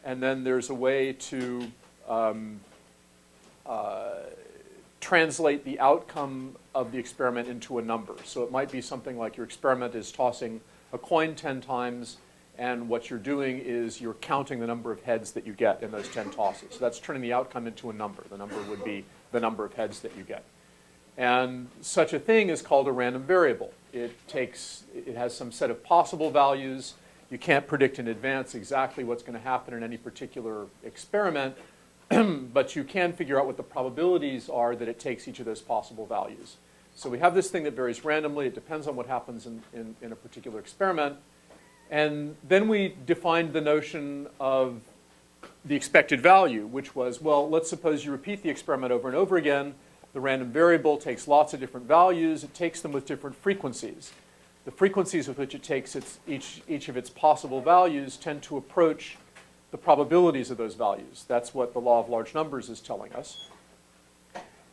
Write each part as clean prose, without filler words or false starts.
and then there's a way to translate the outcome of the experiment into a number. So it might be something like your experiment is tossing a coin 10 times, and what you're doing is you're counting the number of heads that you get in those 10 tosses. So that's turning the outcome into a number. The number would be the number of heads that you get. And such a thing is called a random variable. It has some set of possible values. You can't predict in advance exactly what's going to happen in any particular experiment, but you can figure out what the probabilities are that it takes each of those possible values. So we have this thing that varies randomly. It depends on what happens in a particular experiment. And then we defined the notion of the expected value, which was, well, let's suppose you repeat the experiment over and over again. The random variable takes lots of different values. It takes them with different frequencies. The frequencies with which it takes each of its possible values tend to approach the probabilities of those values. That's what the law of large numbers is telling us.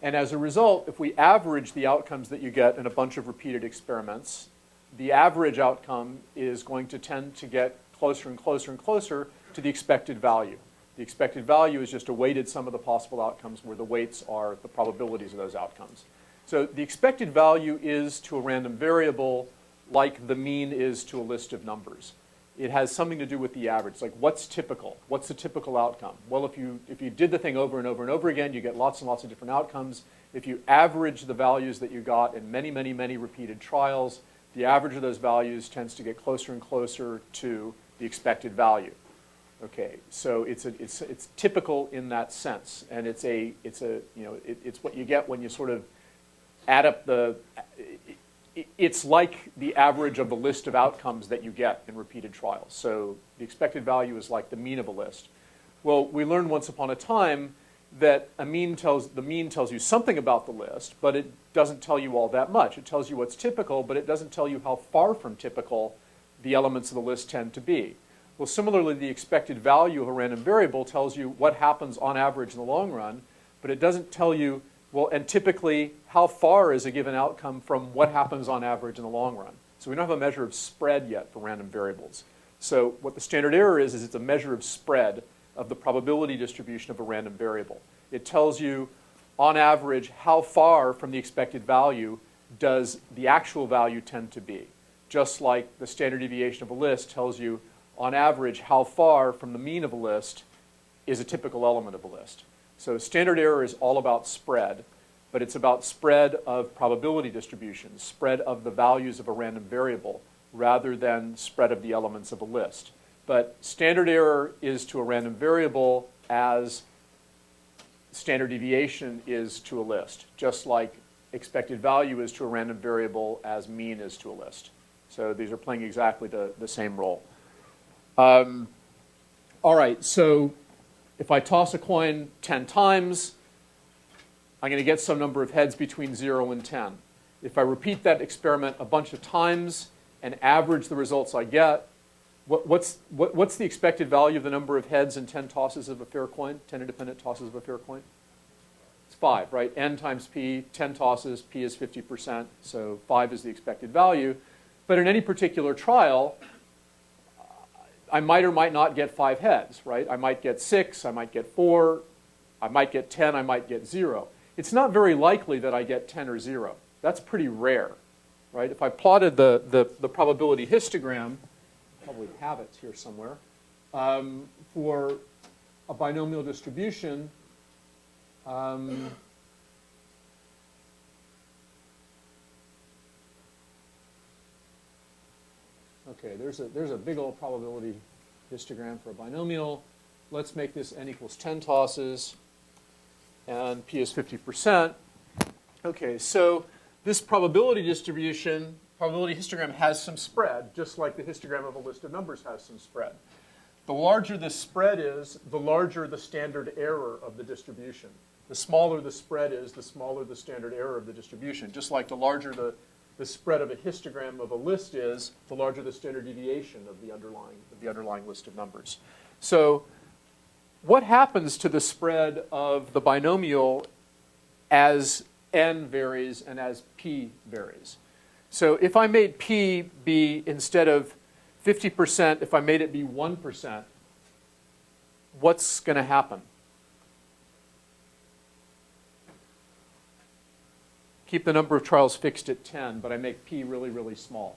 And as a result, if we average the outcomes that you get in a bunch of repeated experiments, the average outcome is going to tend to get closer and closer and closer to the expected value. The expected value is just a weighted sum of the possible outcomes where the weights are the probabilities of those outcomes. So the expected value is to a random variable like the mean is to a list of numbers. It has something to do with the average. Like, what's typical? What's the typical outcome? Well, if you did the thing over and over and over again, you get lots and lots of different outcomes. If you average the values that you got in many, many, many repeated trials, the average of those values tends to get closer and closer to the expected value. Okay, so it's typical in that sense, and it's what you get when you sort of add up it's like the average of the list of outcomes that you get in repeated trials. So the expected value is like the mean of a list. Well, we learned once upon a time that the mean tells you something about the list, but it doesn't tell you all that much. It tells you what's typical, but it doesn't tell you how far from typical the elements of the list tend to be. Well, similarly, the expected value of a random variable tells you what happens on average in the long run, but it doesn't tell you, well, and typically, how far is a given outcome from what happens on average in the long run? So we don't have a measure of spread yet for random variables. So what the standard error is it's a measure of spread of the probability distribution of a random variable. It tells you, on average, how far from the expected value does the actual value tend to be. Just like the standard deviation of a list tells you, on average, how far from the mean of a list is a typical element of a list. So standard error is all about spread, but it's about spread of probability distribution, spread of the values of a random variable, rather than spread of the elements of a list. But standard error is to a random variable as standard deviation is to a list, just like expected value is to a random variable as mean is to a list. So these are playing exactly the same role. All right, so if I toss a coin 10 times, I'm going to get some number of heads between 0 and 10. If I repeat that experiment a bunch of times and average the results I get, what's the expected value of the number of heads in 10 tosses of a fair coin, 10 independent tosses of a fair coin? It's 5, right? N times P, 10 tosses, P is 50%, so 5 is the expected value. But in any particular trial, I might or might not get 5 heads, right? I might get 6, I might get 4, I might get 10, I might get 0. It's not very likely that I get 10 or 0. That's pretty rare, right? If I plotted the probability histogram, probably have it here somewhere, for a binomial distribution, okay, there's a big old probability histogram for a binomial. Let's make this n equals 10 tosses, and p is 50%. Okay, so this probability distribution, probability histogram has some spread, just like the histogram of a list of numbers has some spread. The larger the spread is, the larger the standard error of the distribution. The smaller the spread is, the smaller the standard error of the distribution. Just like the larger the spread of a histogram of a list is, the larger the standard deviation of the underlying list of numbers. So what happens to the spread of the binomial as n varies and as p varies? So if I made p be, instead of 50%, if I made it be 1%, what's going to happen? Keep the number of trials fixed at 10, but I make p really, really small.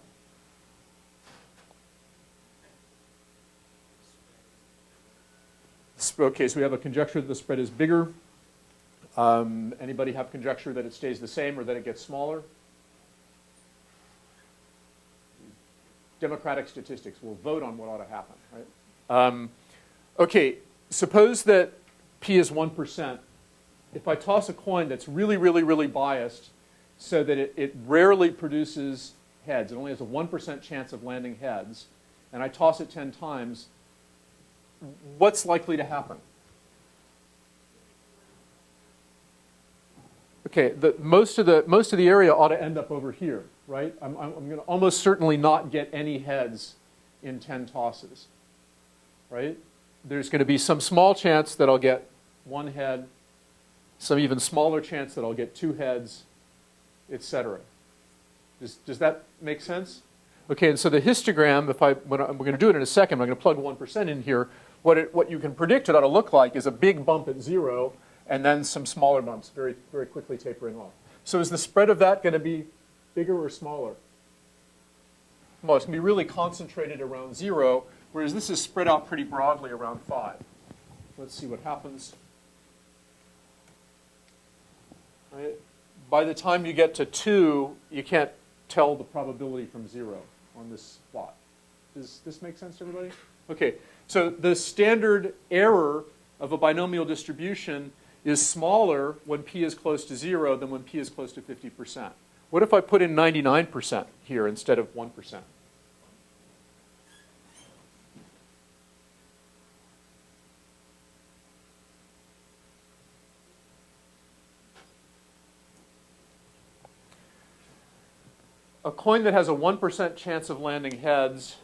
Okay, so we have a conjecture that the spread is bigger. Anybody have conjecture that it stays the same or that it gets smaller? Democratic statistics will vote on what ought to happen, right? Okay, suppose that p is 1%. If I toss a coin that's really, really, really biased so that it rarely produces heads, it only has a 1% chance of landing heads, and I toss it 10 times, what's likely to happen? Okay, most of the area ought to end up over here, right? I'm going to almost certainly not get any heads in 10 tosses, right? There's going to be some small chance that I'll get one head, some even smaller chance that I'll get two heads, etc. Does that make sense? Okay, and so the histogram, we're going to do it in a second, I'm going to plug 1% in here. What you can predict it ought to look like is a big bump at 0, and then some smaller bumps, very, very quickly tapering off. So is the spread of that going to be bigger or smaller? Well, it's going to be really concentrated around 0, whereas this is spread out pretty broadly around 5. Let's see what happens. Right. By the time you get to 2, you can't tell the probability from 0 on this plot. Does this make sense to everybody? Okay, so the standard error of a binomial distribution is smaller when p is close to 0 than when p is close to 50%. What if I put in 99% here instead of 1%? A coin that has a 1% chance of landing heads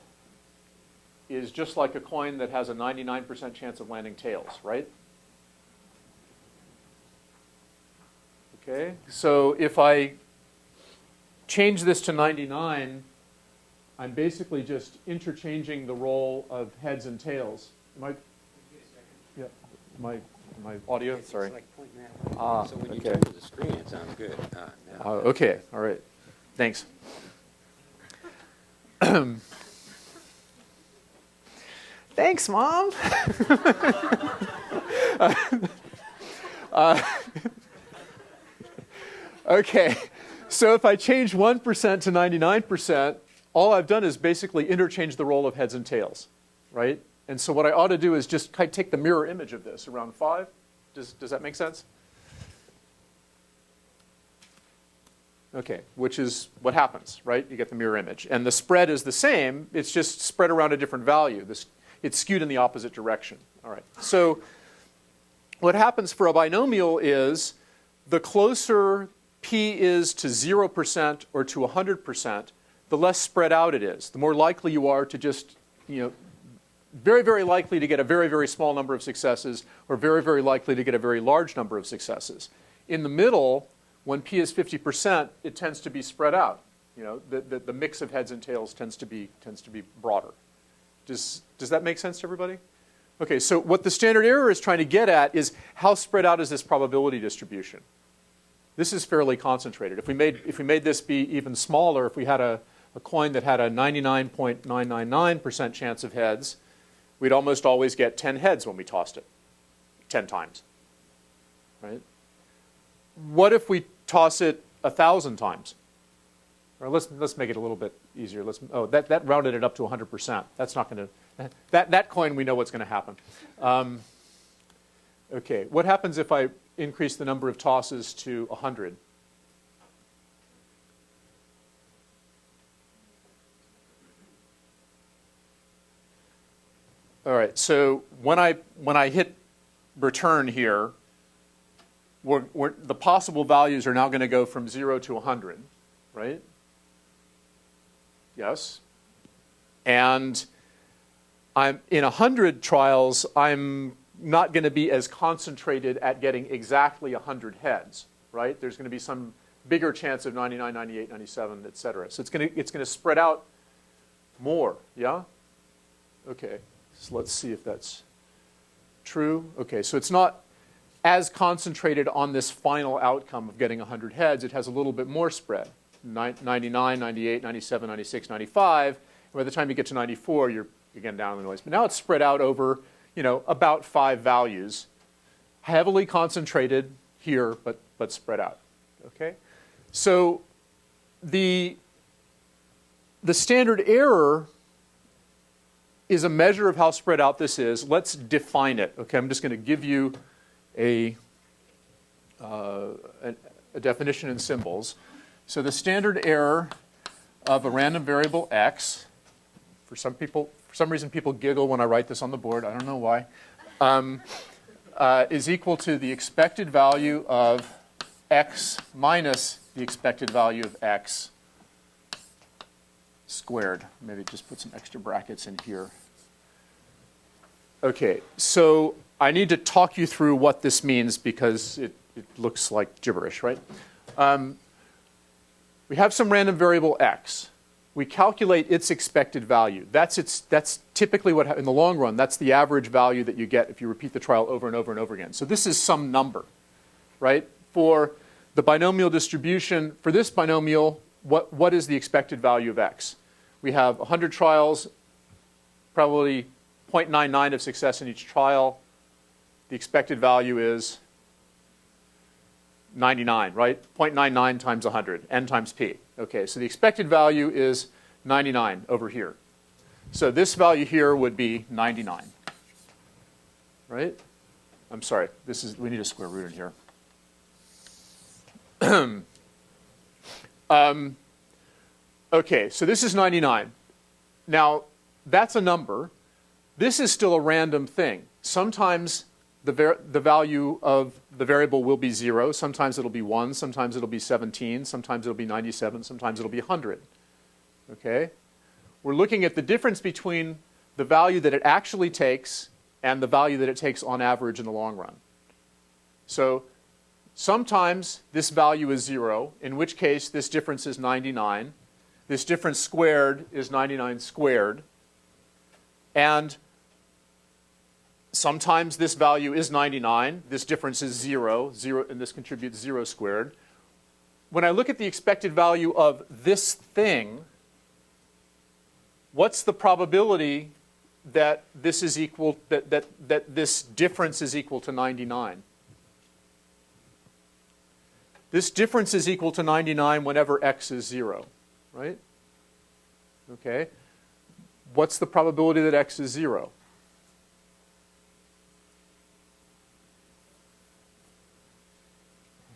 is just like a coin that has a 99% chance of landing tails, right? Okay, so if I change this to 99, I'm basically just interchanging the role of heads and tails. Yeah, my audio, sorry. It's like pointing that way. So when you turn to the screen, it sounds good. Okay, all right. Thanks. Thanks, Mom. Okay, so if I change 1% to 99%, all I've done is basically interchange the role of heads and tails, right? And so what I ought to do is just take the mirror image of this around 5. Does that make sense? Okay, which is what happens, right? You get the mirror image. And the spread is the same. It's just spread around a different value. It's skewed in the opposite direction. All right. So what happens for a binomial is the closer p is to 0% or to 100%, the less spread out it is. The more likely you are to just, very, very likely to get a very, very small number of successes, or very, very likely to get a very large number of successes. In the middle, when p is 50%, it tends to be spread out. The mix of heads and tails tends to be broader. Does that make sense to everybody? Okay, so what the standard error is trying to get at is how spread out is this probability distribution? This is fairly concentrated. If we made this be even smaller, if we had a coin that had a 99.999% chance of heads, we'd almost always get 10 heads when we tossed it 10 times, right? What if we toss it 1,000 times? Or let's make it a little bit easier. That rounded it up to 100%. That's not going to that coin. We know what's going to happen. Okay, what happens if I increase the number of tosses to 100? All right. So when I hit return here, the possible values are now going to go from 0 to 100, right? Yes. And in 100 trials, I'm not going to be as concentrated at getting exactly 100 heads, right? There's going to be some bigger chance of 99, 98, 97, et cetera. So it's going to spread out more, yeah? Okay, so let's see if that's True? Okay, so it's not as concentrated on this final outcome of getting 100 heads. It has a little bit more spread. 99, 98, 97, 96, 95. And by the time you get to 94, you're again down in the noise. But now it's spread out over, about 5 values. Heavily concentrated here, but spread out. Okay? So the standard error is a measure of how spread out this is. Let's define it. Okay, I'm just going to give you a definition in symbols. So the standard error of a random variable x, for some reason people giggle when I write this on the board. I don't know why. Is equal to the expected value of x minus the expected value of x squared. Maybe just put some extra brackets in here. Okay, so I need to talk you through what this means because it looks like gibberish, right? We have some random variable x. We calculate its expected value. That's typically what, in the long run, that's the average value that you get if you repeat the trial over and over and over again. So this is some number, right? For the binomial distribution, for this binomial, what is the expected value of x? We have 100 trials, probably 0.99 of success in each trial. The expected value is 99, right? 0.99 times 100, n times p. Okay, so the expected value is 99 over here. So this value here would be 99, right? I'm sorry, we need a square root in here. Okay, so this is 99. Now, that's a number. This is still a random thing. Sometimes the value of the variable will be 0. Sometimes it'll be 1. Sometimes it'll be 17. Sometimes it'll be 97. Sometimes it'll be 100. Okay? We're looking at the difference between the value that it actually takes and the value that it takes on average in the long run. So sometimes this value is 0, in which case this difference is 99. This difference squared is 99 squared. And sometimes this value is 99. This difference is 0, and this contributes 0 squared. When I look at the expected value of this thing, what's the probability that this is equal, that this difference is equal to 99? This difference is equal to 99 whenever x is 0, right? Okay. What's the probability that x is 0?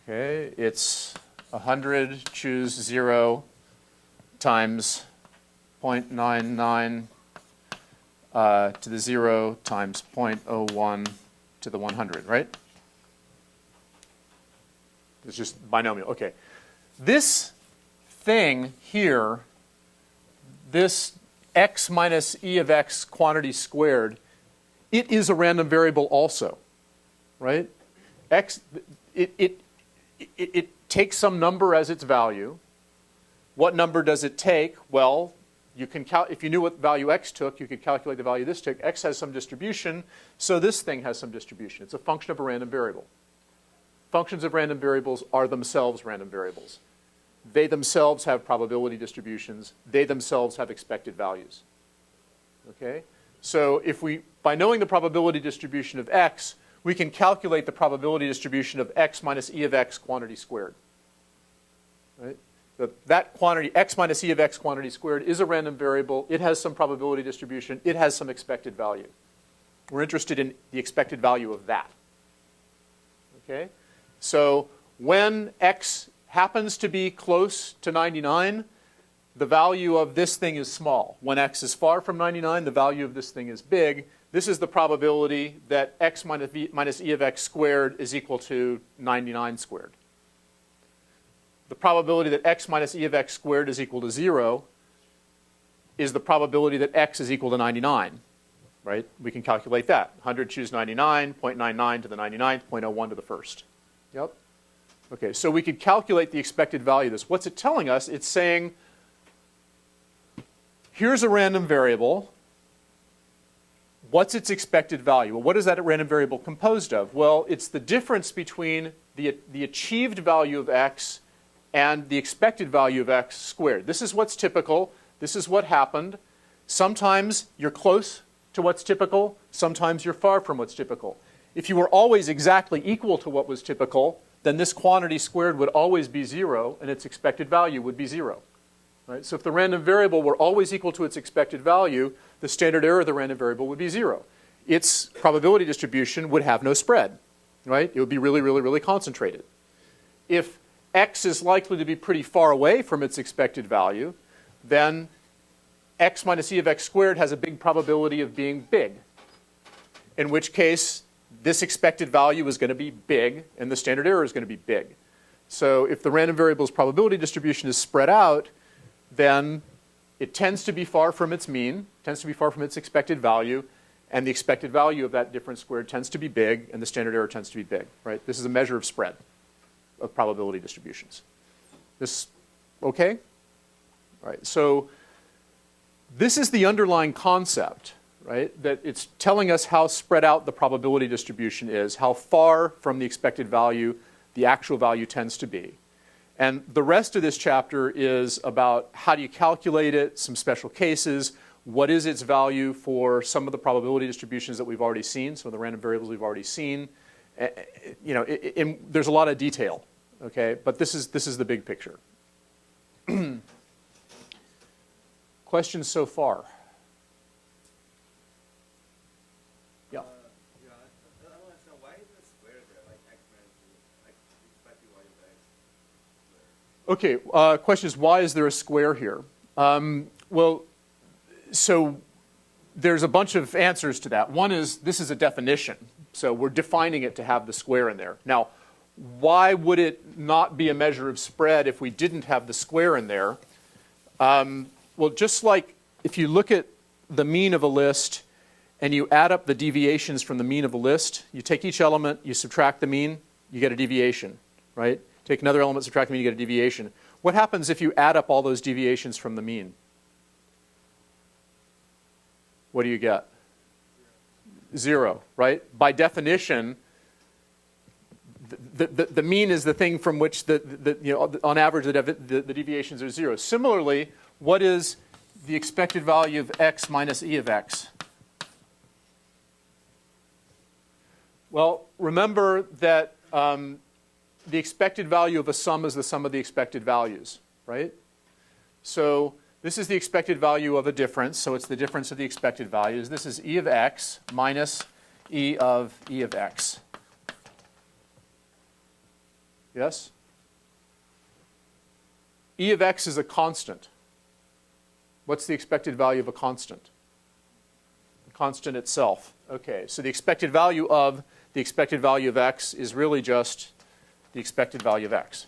Okay, it's 100, choose 0 times 0.99 to the 0 times 0.01 to the 100, right? It's just binomial. Okay. This thing here, this x minus e of x quantity squared, it is a random variable also, right? It takes some number as its value. What number does it take? Well, you can if you knew what value x took, you could calculate the value this took. X has some distribution, so this thing has some distribution. It's a function of a random variable. Functions of random variables are themselves random variables. They themselves have probability distributions. They themselves have expected values. Okay? So by knowing the probability distribution of x, we can calculate the probability distribution of x minus e of x quantity squared. Right? That quantity, x minus e of x quantity squared, is a random variable. It has some probability distribution. It has some expected value. We're interested in the expected value of that. Okay? So when x happens to be close to 99, the value of this thing is small. When x is far from 99, the value of this thing is big. This is the probability that x minus e of x squared is equal to 99 squared. The probability that x minus e of x squared is equal to 0 is the probability that x is equal to 99. Right? We can calculate that. 100 choose 99, 0.99 to the 99th, 0.01 to the first. Yep. Okay, so we could calculate the expected value of this. What's it telling us? It's saying, here's a random variable. What's its expected value? Well, what is that random variable composed of? Well, it's the difference between the achieved value of x and the expected value of x squared. This is what's typical. This is what happened. Sometimes you're close to what's typical. Sometimes you're far from what's typical. If you were always exactly equal to what was typical, then this quantity squared would always be 0, and its expected value would be 0. Right? So if the random variable were always equal to its expected value, the standard error of the random variable would be 0. Its probability distribution would have no spread. Right? It would be really, really, really concentrated. If x is likely to be pretty far away from its expected value, then x minus e of x squared has a big probability of being big, in which case this expected value is going to be big and the standard error is going to be big. So if the random variable's probability distribution is spread out, then it tends to be far from its mean, tends to be far from its expected value, and the expected value of that difference squared tends to be big, and the standard error tends to be big. Right? This is a measure of spread of probability distributions. This okay? All right. So this is the underlying concept, right? That it's telling us how spread out the probability distribution is, how far from the expected value the actual value tends to be. And the rest of this chapter is about how do you calculate it, some special cases, what is its value for some of the probability distributions that we've already seen, some of the random variables we've already seen. You know, there's a lot of detail, okay? But this is the big picture. Questions so far? Yeah. I don't understand why is the square there, like x minus like expected value of x squared? Okay. Question is, why is there a square here? Well, so there's a bunch of answers to that. One is this is a definition, so we're defining it to have the square in there. Now, why would it not be a measure of spread if we didn't have the square in there? Well, just like if you look at the mean of a list and you add up the deviations from the mean of a list, you take each element, you subtract the mean, you get a deviation, right? Take another element, subtract the mean, you get a deviation. What happens if you add up all those deviations from the mean? What do you get? 0, right? By definition, the mean is the thing from which on average the deviations are 0. Similarly, what is the expected value of x minus e of x? Well, remember that the expected value of a sum is the sum of the expected values, right? So this is the expected value of a difference, so it's the difference of the expected values. This is e of x minus e of x. Yes? E of x is a constant. What's the expected value of a constant? The constant itself. Okay, so the expected value of x is really just the expected value of x.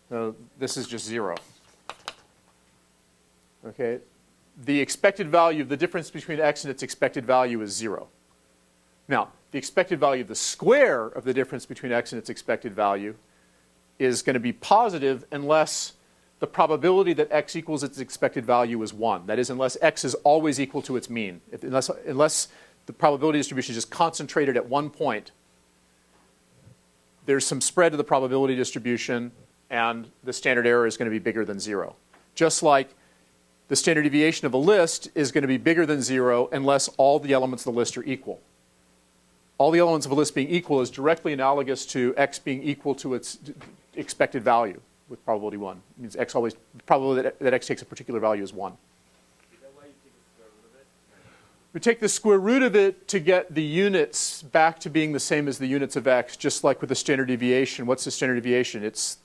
So this is just 0. Okay, the expected value of the difference between x and its expected value is 0. Now, the expected value of the square of the difference between x and its expected value is going to be positive unless the probability that x equals its expected value is 1. That is, unless x is always equal to its mean. Unless the probability distribution is just concentrated at one point, there's some spread to the probability distribution, and the standard error is going to be bigger than 0. Just like the standard deviation of a list is going to be bigger than 0 unless all the elements of the list are equal. All the elements of a list being equal is directly analogous to x being equal to its expected value with probability 1. It means x always, probability that x takes a particular value is 1. Is that why you take the square root of it? We take the square root of it to get the units back to being the same as the units of x, just like with the standard deviation. What's the standard deviation? It's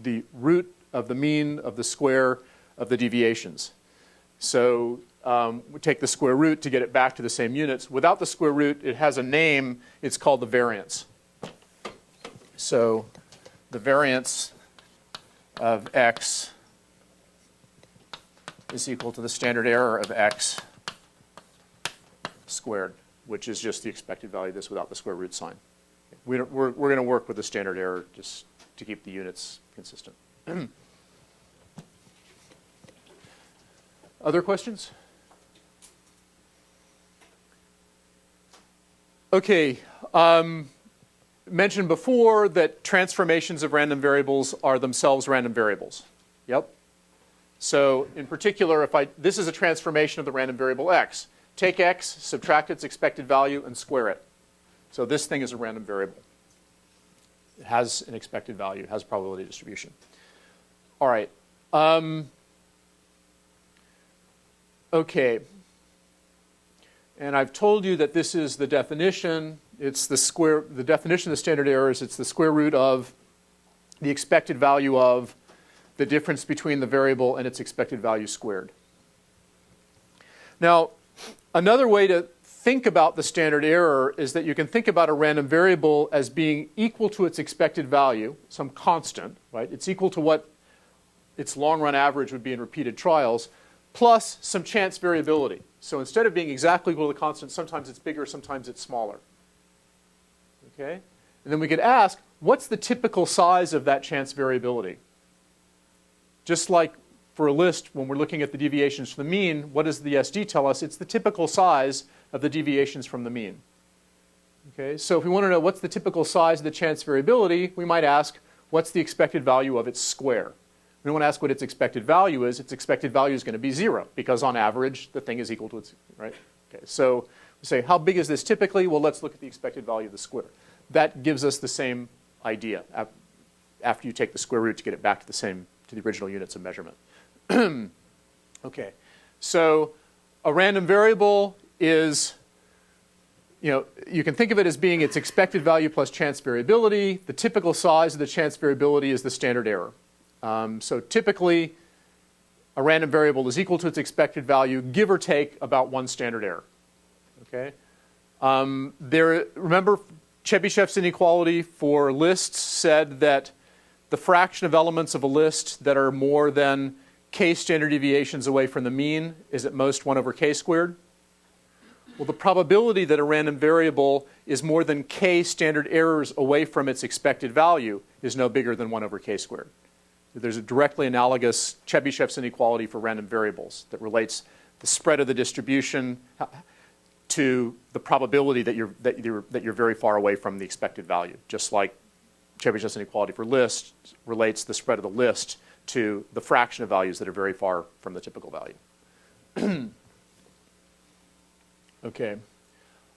the root of the mean of the square of the deviations. So we take the square root to get it back to the same units. Without the square root, it has a name. It's called the variance. So the variance of x is equal to the standard error of x squared, which is just the expected value of this without the square root sign. We're going to work with the standard error just to keep the units consistent. Other questions? Okay. Mentioned before that transformations of random variables are themselves random variables. Yep. So in particular, this is a transformation of the random variable x. Take x, subtract its expected value, and square it. So this thing is a random variable. It has an expected value, it has probability distribution. All right. Okay. And I've told you that this is the definition. It's the definition of the standard error is it's the square root of the expected value of the difference between the variable and its expected value squared. Now, another way to think about the standard error is that you can think about a random variable as being equal to its expected value, some constant, right? It's equal to what its long-run average would be in repeated trials, plus some chance variability. So instead of being exactly equal to the constant, sometimes it's bigger, sometimes it's smaller. Okay? And then we could ask, what's the typical size of that chance variability? Just like for a list, when we're looking at the deviations from the mean, what does the SD tell us? It's the typical size of the deviations from the mean. Okay? So if we want to know what's the typical size of the chance variability, we might ask, what's the expected value of its square? We don't want to ask what its expected value is. Its expected value is going to be 0 because on average, the thing is equal to its, right? Okay, so we say, how big is this typically? Well, let's look at the expected value of the square. That gives us the same idea after you take the square root to get it back to the original units of measurement. Okay, so a random variable is, you can think of it as being its expected value plus chance variability. The typical size of the chance variability is the standard error. So typically, a random variable is equal to its expected value, give or take about 1 standard error. Okay? Remember, Chebyshev's inequality for lists said that the fraction of elements of a list that are more than k standard deviations away from the mean is at most 1 over k squared. Well, the probability that a random variable is more than k standard errors away from its expected value is no bigger than 1 over k squared. There's a directly analogous Chebyshev's inequality for random variables that relates the spread of the distribution to the probability that you're very far away from the expected value. Just like Chebyshev's inequality for lists relates the spread of the list to the fraction of values that are very far from the typical value. Okay.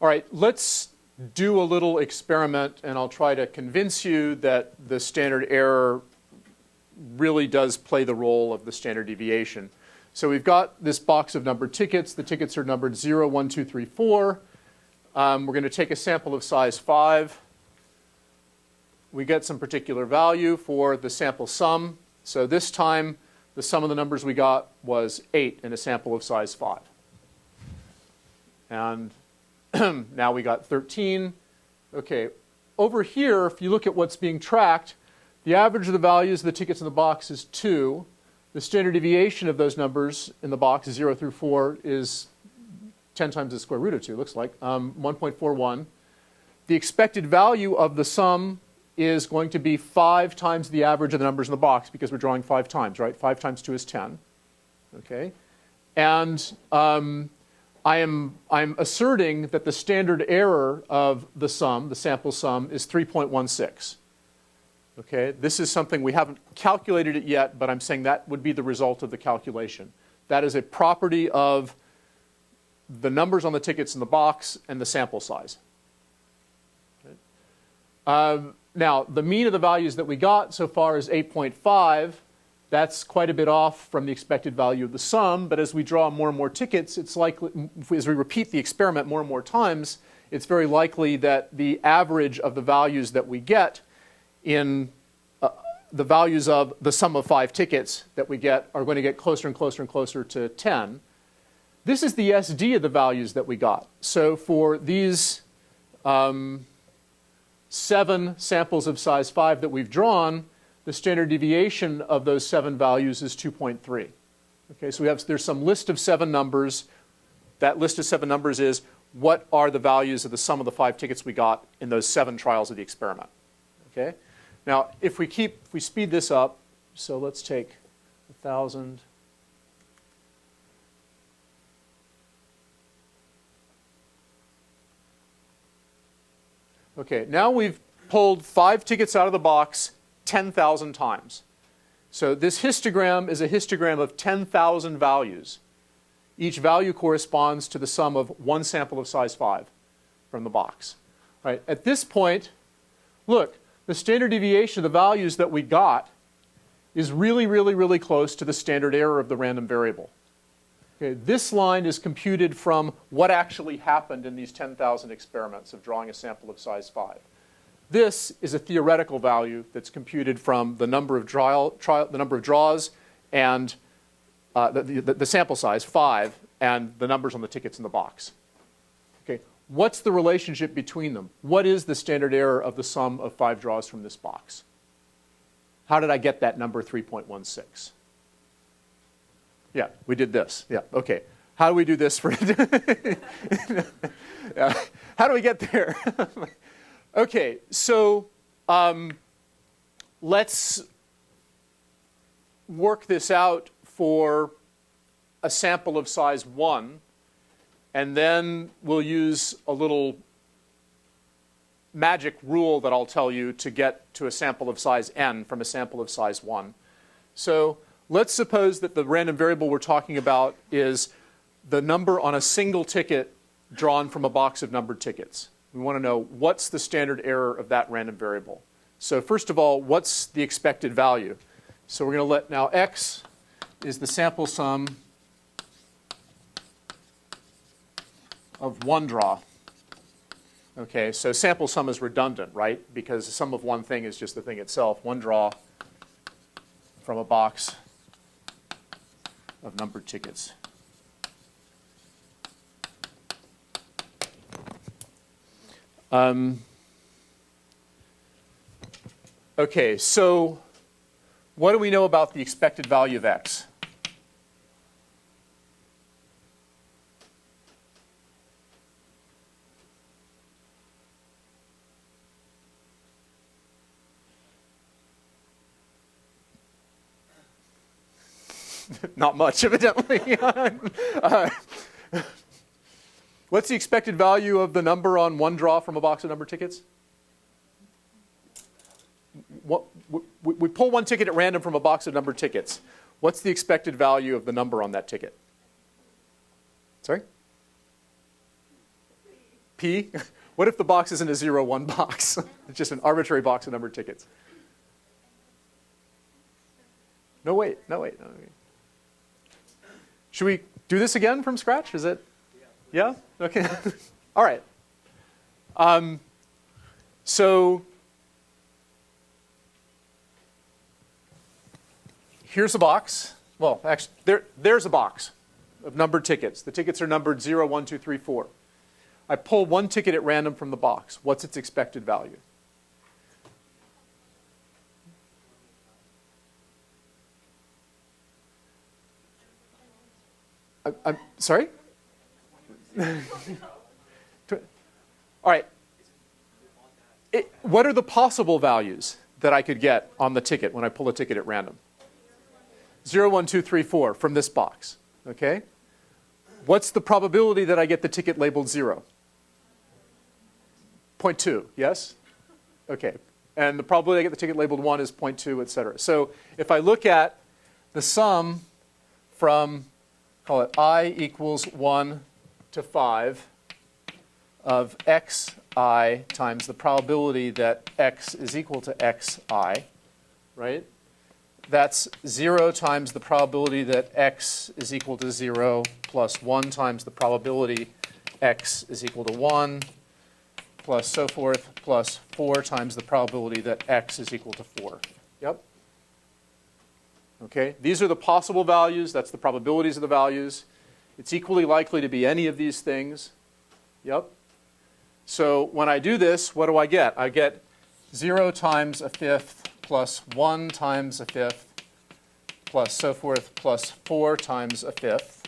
All right, let's do a little experiment, and I'll try to convince you that the standard error really does play the role of the standard deviation. So we've got this box of numbered tickets. The tickets are numbered 0, 1, 2, 3, 4. We're going to take a sample of size 5. We get some particular value for the sample sum. So this time, the sum of the numbers we got was 8 in a sample of size 5. And now we got 13. Okay, over here, if you look at what's being tracked, the average of the values of the tickets in the box is 2. The standard deviation of those numbers in the box, 0 through 4, is 10 times the square root of 2, looks like, 1.41. The expected value of the sum is going to be 5 times the average of the numbers in the box because we're drawing 5 times, right? 5 times 2 is 10. Okay? And I'm asserting that the standard error of the sum, the sample sum, is 3.16. Okay, this is something we haven't calculated it yet, but I'm saying that would be the result of the calculation. That is a property of the numbers on the tickets in the box and the sample size. Okay. Now, the mean of the values that we got so far is 8.5. That's quite a bit off from the expected value of the sum, but as we draw more and more tickets, it's likely, as we repeat the experiment more and more times, it's very likely that the average of the values that we get in the values of the sum of 5 tickets that we get are going to get closer and closer and closer to 10. This is the SD of the values that we got. So for these 7 samples of size 5 that we've drawn, the standard deviation of those 7 values is 2.3. Okay, so there's some list of 7 numbers. That list of 7 numbers is what are the values of the sum of the 5 tickets we got in those 7 trials of the experiment. Okay? Now, if we speed this up, so let's take 1,000. Okay, now we've pulled 5 tickets out of the box 10,000 times. So this histogram is a histogram of 10,000 values. Each value corresponds to the sum of one sample of size 5 from the box. Right? At this point, look, the standard deviation of the values that we got is really, really, really close to the standard error of the random variable. Okay, this line is computed from what actually happened in these 10,000 experiments of drawing a sample of size 5. This is a theoretical value that's computed from the number of draws and the sample size, 5, and the numbers on the tickets in the box. Okay, what's the relationship between them? What is the standard error of the sum of 5 draws from this box? How did I get that number 3.16? Yeah, we did this. Yeah, okay. How do we do this for yeah. How do we get there? Okay, so let's work this out for a sample of size 1, and then we'll use a little magic rule that I'll tell you to get to a sample of size n from a sample of size 1. So let's suppose that the random variable we're talking about is the number on a single ticket drawn from a box of numbered tickets. We want to know what's the standard error of that random variable. So first of all, what's the expected value? So we're going to let now x is the sample sum of one draw. Okay, so sample sum is redundant, right? Because the sum of one thing is just the thing itself. One draw from a box of numbered tickets. Okay, so what do we know about the expected value of x? Not much, evidently. What's the expected value of the number on one draw from a box of numbered tickets? We pull one ticket at random from a box of numbered tickets. What's the expected value of the number on that ticket? Sorry? P? What if the box isn't a 0-1 box? It's just an arbitrary box of numbered tickets. No, wait. Should we do this again from scratch? Is it? Yeah? Okay. All right. So here's a box. Well, actually, there's a box of numbered tickets. The tickets are numbered 0, 1, 2, 3, 4. I pull one ticket at random from the box. What's its expected value? I'm sorry? All right. What are the possible values that I could get on the ticket when I pull a ticket at random? 0, 1, 2, 3, 4 from this box. Okay? What's the probability that I get the ticket labeled 0? 0.2, yes? Okay. And the probability I get the ticket labeled 1 is 0.2, et cetera. So if I look at the sum from, call it I equals 1 to 5 of xi times the probability that x is equal to xi, right? That's 0 times the probability that x is equal to 0 plus 1 times the probability x is equal to 1 plus so forth plus 4 times the probability that x is equal to 4. Yep. Okay, these are the possible values. That's the probabilities of the values. It's equally likely to be any of these things. Yep. So when I do this, what do I get? I get 0 times a fifth plus 1 times a fifth plus so forth plus 4 times a fifth,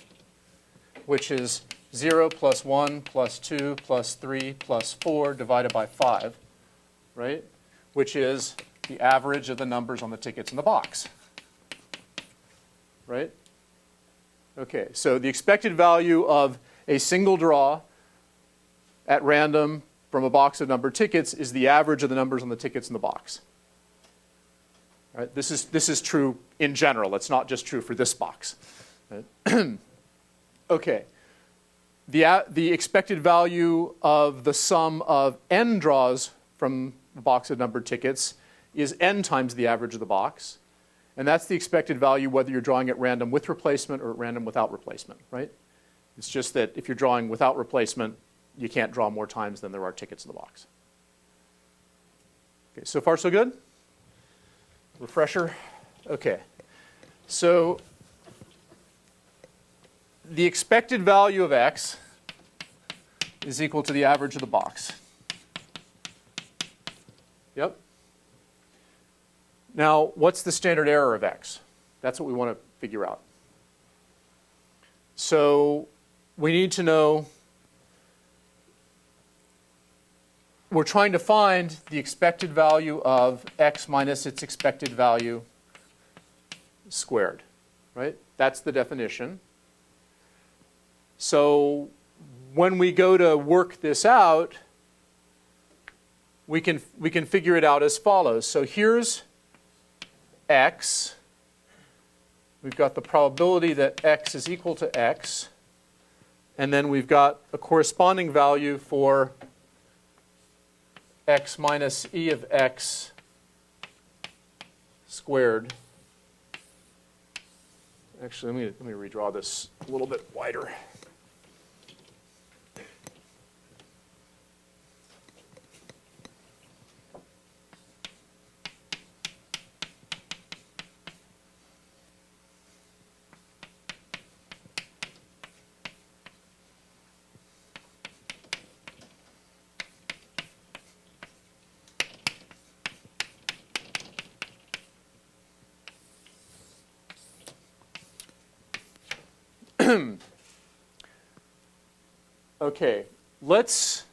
which is 0 plus 1 plus 2 plus 3 plus 4 divided by 5, right? Which is the average of the numbers on the tickets in the box. Right? Okay, so the expected value of a single draw at random from a box of numbered tickets is the average of the numbers on the tickets in the box. Right? This is true in general. It's not just true for this box. Right? Okay. The expected value of the sum of n draws from the box of numbered tickets is n times the average of the box. And that's the expected value whether you're drawing at random with replacement or at random without replacement, right? It's just that if you're drawing without replacement, you can't draw more times than there are tickets in the box. Okay, so far so good? Refresher? Okay. So the expected value of x is equal to the average of the box. Yep. Now, what's the standard error of x? That's what we want to figure out. So we need to know, we're trying to find the expected value of x minus its expected value squared, right? That's the definition. So when we go to work this out, we can figure it out as follows. So here's x. We've got the probability that x is equal to x. And then we've got a corresponding value for x minus e of x squared. Actually, let me redraw this a little bit wider. Okay, let's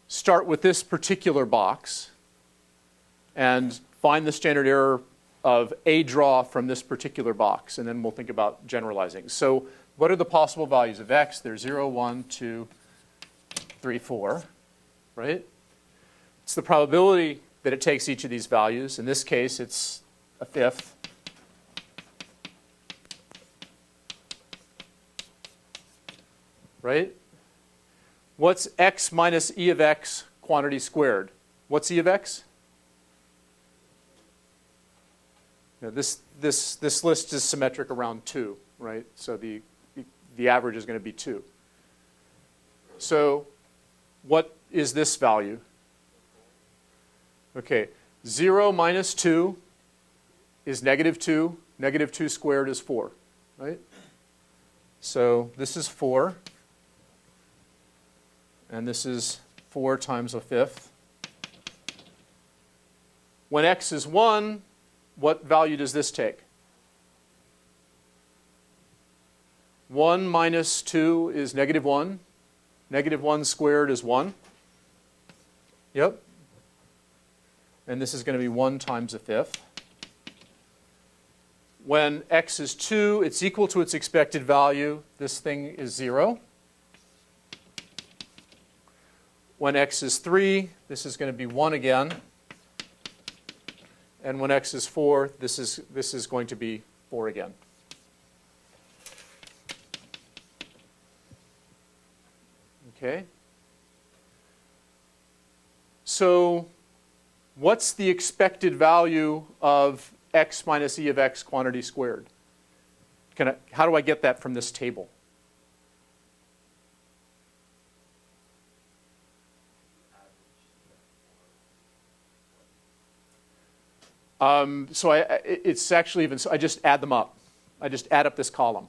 start with this particular box and find the standard error of a draw from this particular box, and then we'll think about generalizing. So what are the possible values of x? They're 0, 1, 2, 3, 4, right? It's the probability that it takes each of these values. In this case, it's a fifth. Right? What's x minus e of x quantity squared? What's e of x? Now this list is symmetric around 2, right? So the average is going to be 2. So what is this value? Okay, 0 minus 2 is negative 2. Negative 2 squared is 4, right? So this is 4. And this is 4 times a fifth. When x is 1, what value does this take? 1 minus 2 is negative 1. Negative 1 squared is 1. Yep. And this is going to be 1 times a fifth. When x is 2, it's equal to its expected value. This thing is 0. When x is 3, this is going to be 1 again. And when x is 4, this is going to be 4 again. Okay? So what's the expected value of x minus e of x quantity squared? How do I get that from this table? So it's actually even, so I just add them up. I just add up this column,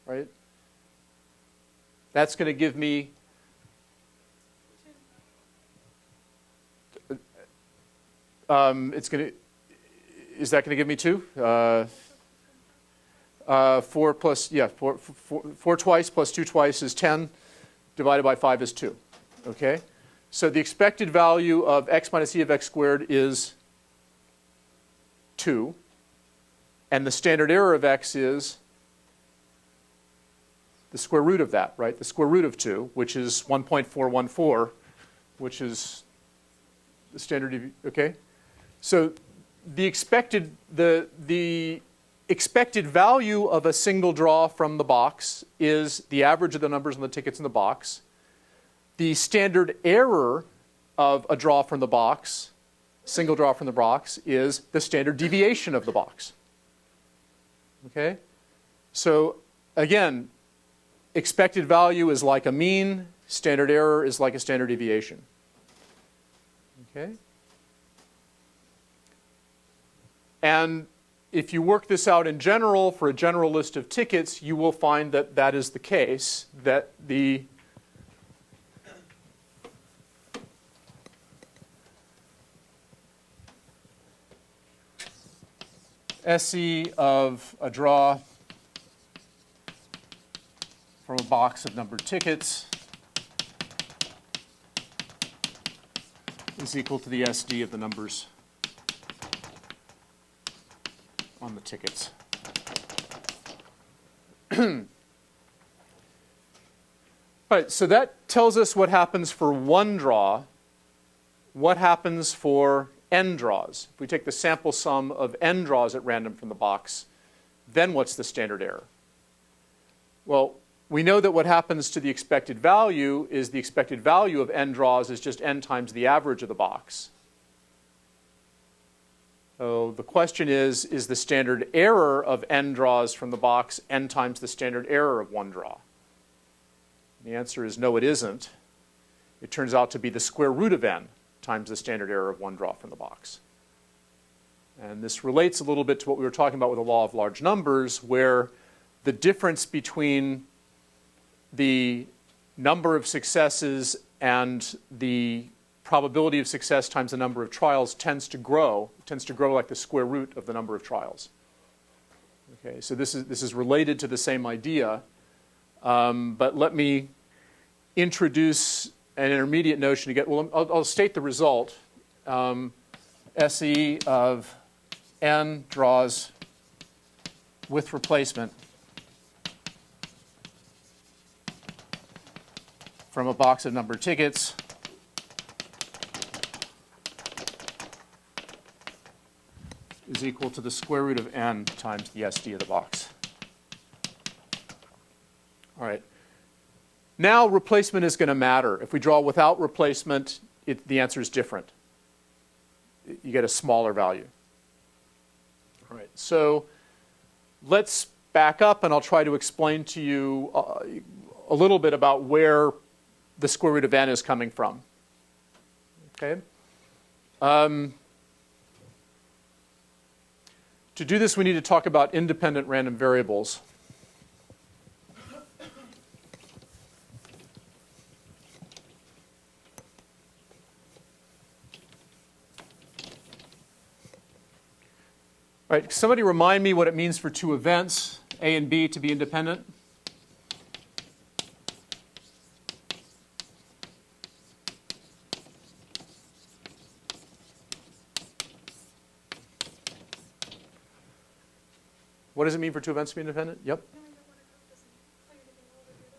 right? That's going to give me, is that going to give me 2? 4 plus, yeah, 4 twice plus 2 twice is 10, divided by 5 is 2, okay? So the expected value of x minus e of x squared is 2, and the standard error of x is the square root of that, right? The square root of 2, which is 1.414, which is the standard, okay? So the expected value of a single draw from the box is the average of the numbers on the tickets in the box. The standard error of a draw from the box, single draw from the box, is the standard deviation of the box. Okay? So again, expected value is like a mean, standard error is like a standard deviation. Okay? And if you work this out in general for a general list of tickets, you will find that that is the case, that the SE of a draw from a box of numbered tickets is equal to the SD of the numbers on the tickets. All right, so that tells us what happens for one draw. What happens for n draws? If we take the sample sum of n draws at random from the box, then what's the standard error? Well, we know that what happens to the expected value is the expected value of n draws is just n times the average of the box. So the question is the standard error of n draws from the box n times the standard error of one draw? The answer is no, it isn't. It turns out to be the square root of n times the standard error of one draw from the box. And this relates a little bit to what we were talking about with the law of large numbers, where the difference between the number of successes and the probability of success times the number of trials tends to grow like the square root of the number of trials. Okay, so this is related to the same idea, but let me introduce an intermediate notion to get, well, I'll state the result. SE of n draws with replacement from a box of numbered tickets is equal to the square root of n times the SD of the box. All right. Now replacement is going to matter. If we draw without replacement, the answer is different. You get a smaller value. All right. So let's back up and I'll try to explain to you a little bit about where the square root of n is coming from. Okay. To do this, we need to talk about independent random variables. All right, somebody remind me what it means for two events, A and B, to be independent? What does it mean for two events to be independent? Yep.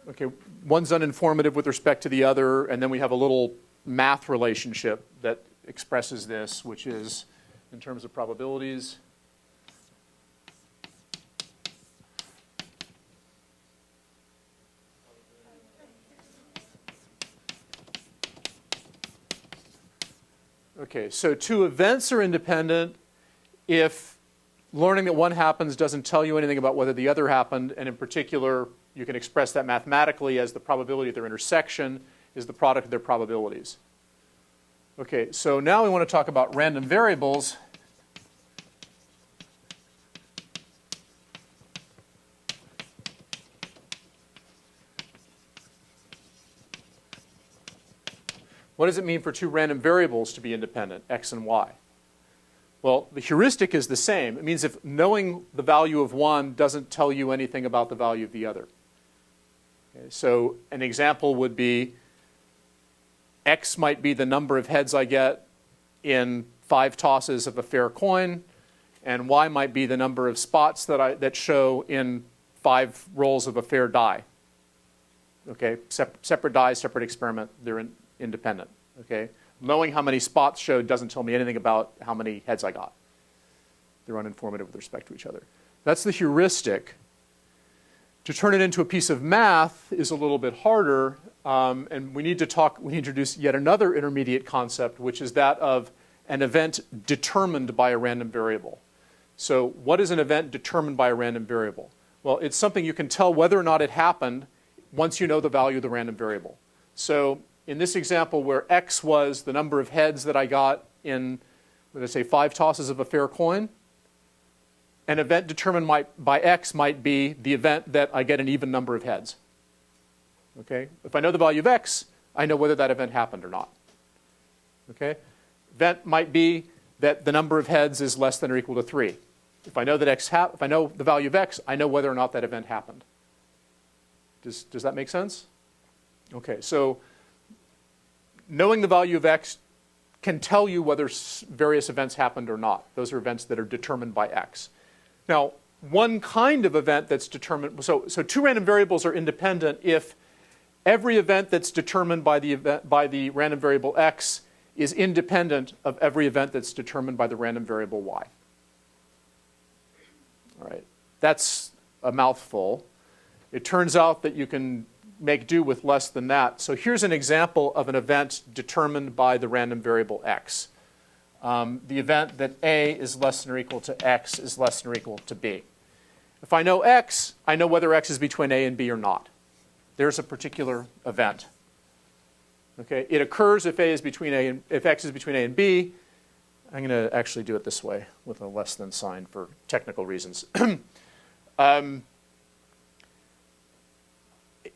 Okay, one's uninformative with respect to the other, and then we have a little math relationship that expresses this, which is in terms of probabilities. Okay, so two events are independent if learning that one happens doesn't tell you anything about whether the other happened, and in particular, you can express that mathematically as the probability of their intersection is the product of their probabilities. Okay, so now we want to talk about random variables. What does it mean for two random variables to be independent, x and y? Well, the heuristic is the same. It means if knowing the value of one doesn't tell you anything about the value of the other. Okay, so an example would be x might be the number of heads I get in 5 tosses of a fair coin, and y might be the number of spots that show in 5 rolls of a fair die. Okay, separate die, separate experiment, they're independent. Okay? Knowing how many spots showed doesn't tell me anything about how many heads I got. They're uninformative with respect to each other. That's the heuristic. To turn it into a piece of math is a little bit harder, and we introduce yet another intermediate concept, which is that of an event determined by a random variable. So what is an event determined by a random variable? Well, it's something you can tell whether or not it happened once you know the value of the random variable. So in this example where x was the number of heads that I got in, let's say, 5 tosses of a fair coin, an event determined by x might be the event that I get an even number of heads. Okay? If I know the value of x, I know whether that event happened or not. Okay? Event might be that the number of heads is less than or equal to 3. If I know that if I know the value of x, I know whether or not that event happened. Does that make sense? Okay, so knowing the value of x can tell you whether various events happened or not. Those are events that are determined by x. Now, one kind of event that's determined, so 2 random variables are independent if every event that's determined by the random variable x is independent of every event that's determined by the random variable y. All right, that's a mouthful. It turns out that you can make do with less than that. So here's an example of an event determined by the random variable x. The event that a is less than or equal to x is less than or equal to b. If I know x, I know whether x is between a and b or not. There's a particular event. Okay, it occurs if if x is between a and b. I'm going to actually do it this way with a less than sign for technical reasons.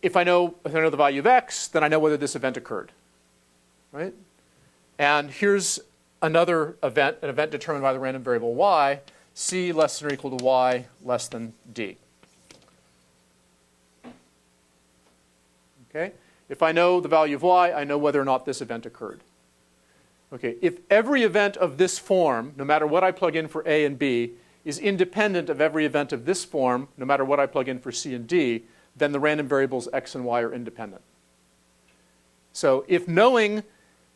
If I know the value of x, then I know whether this event occurred. Right? And here's another event, an event determined by the random variable y, c less than or equal to y less than d. Okay? If I know the value of y, I know whether or not this event occurred. Okay, if every event of this form, no matter what I plug in for a and b, is independent of every event of this form, no matter what I plug in for c and d, then the random variables x and y are independent. So if knowing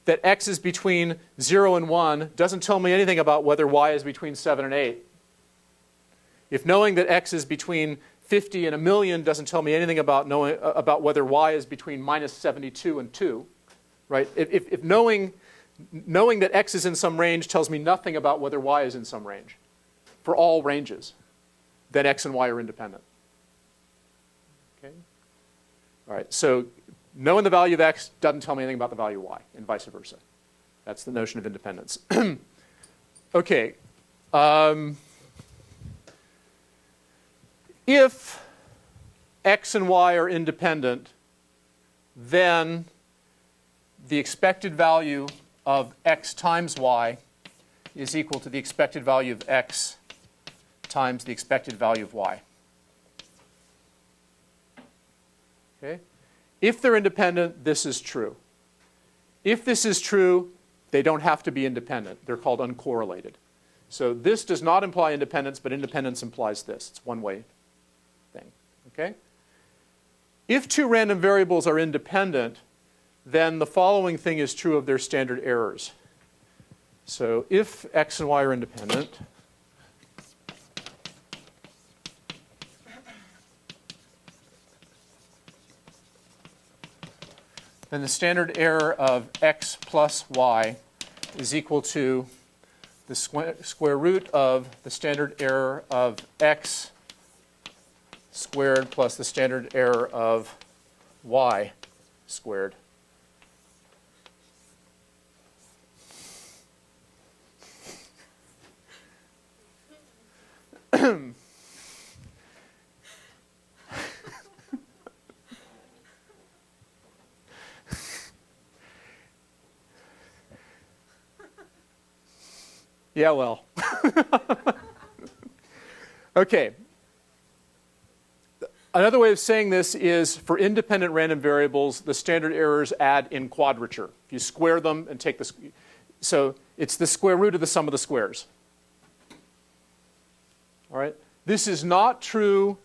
that x is between 0 and 1 doesn't tell me anything about whether y is between 7 and 8, if knowing that x is between 50 and 1,000,000 doesn't tell me anything about whether y is between minus 72 and 2, right? If knowing that x is in some range tells me nothing about whether y is in some range, for all ranges, then x and y are independent. Okay? All right, so knowing the value of x doesn't tell me anything about the value of y, and vice versa. That's the notion of independence. Okay. If x and y are independent, then the expected value of x times y is equal to the expected value of x times the expected value of y. Okay? If they're independent, this is true. If this is true, they don't have to be independent. They're called uncorrelated. So this does not imply independence, but independence implies this. It's one way thing. Okay? If 2 random variables are independent, then the following thing is true of their standard errors. So if x and y are independent, then the standard error of x plus y is equal to the square root of the standard error of x squared plus the standard error of y squared. Yeah, well. Okay. Another way of saying this is for independent random variables, the standard errors add in quadrature. You square them and take the... So it's the square root of the sum of the squares. All right? This is not true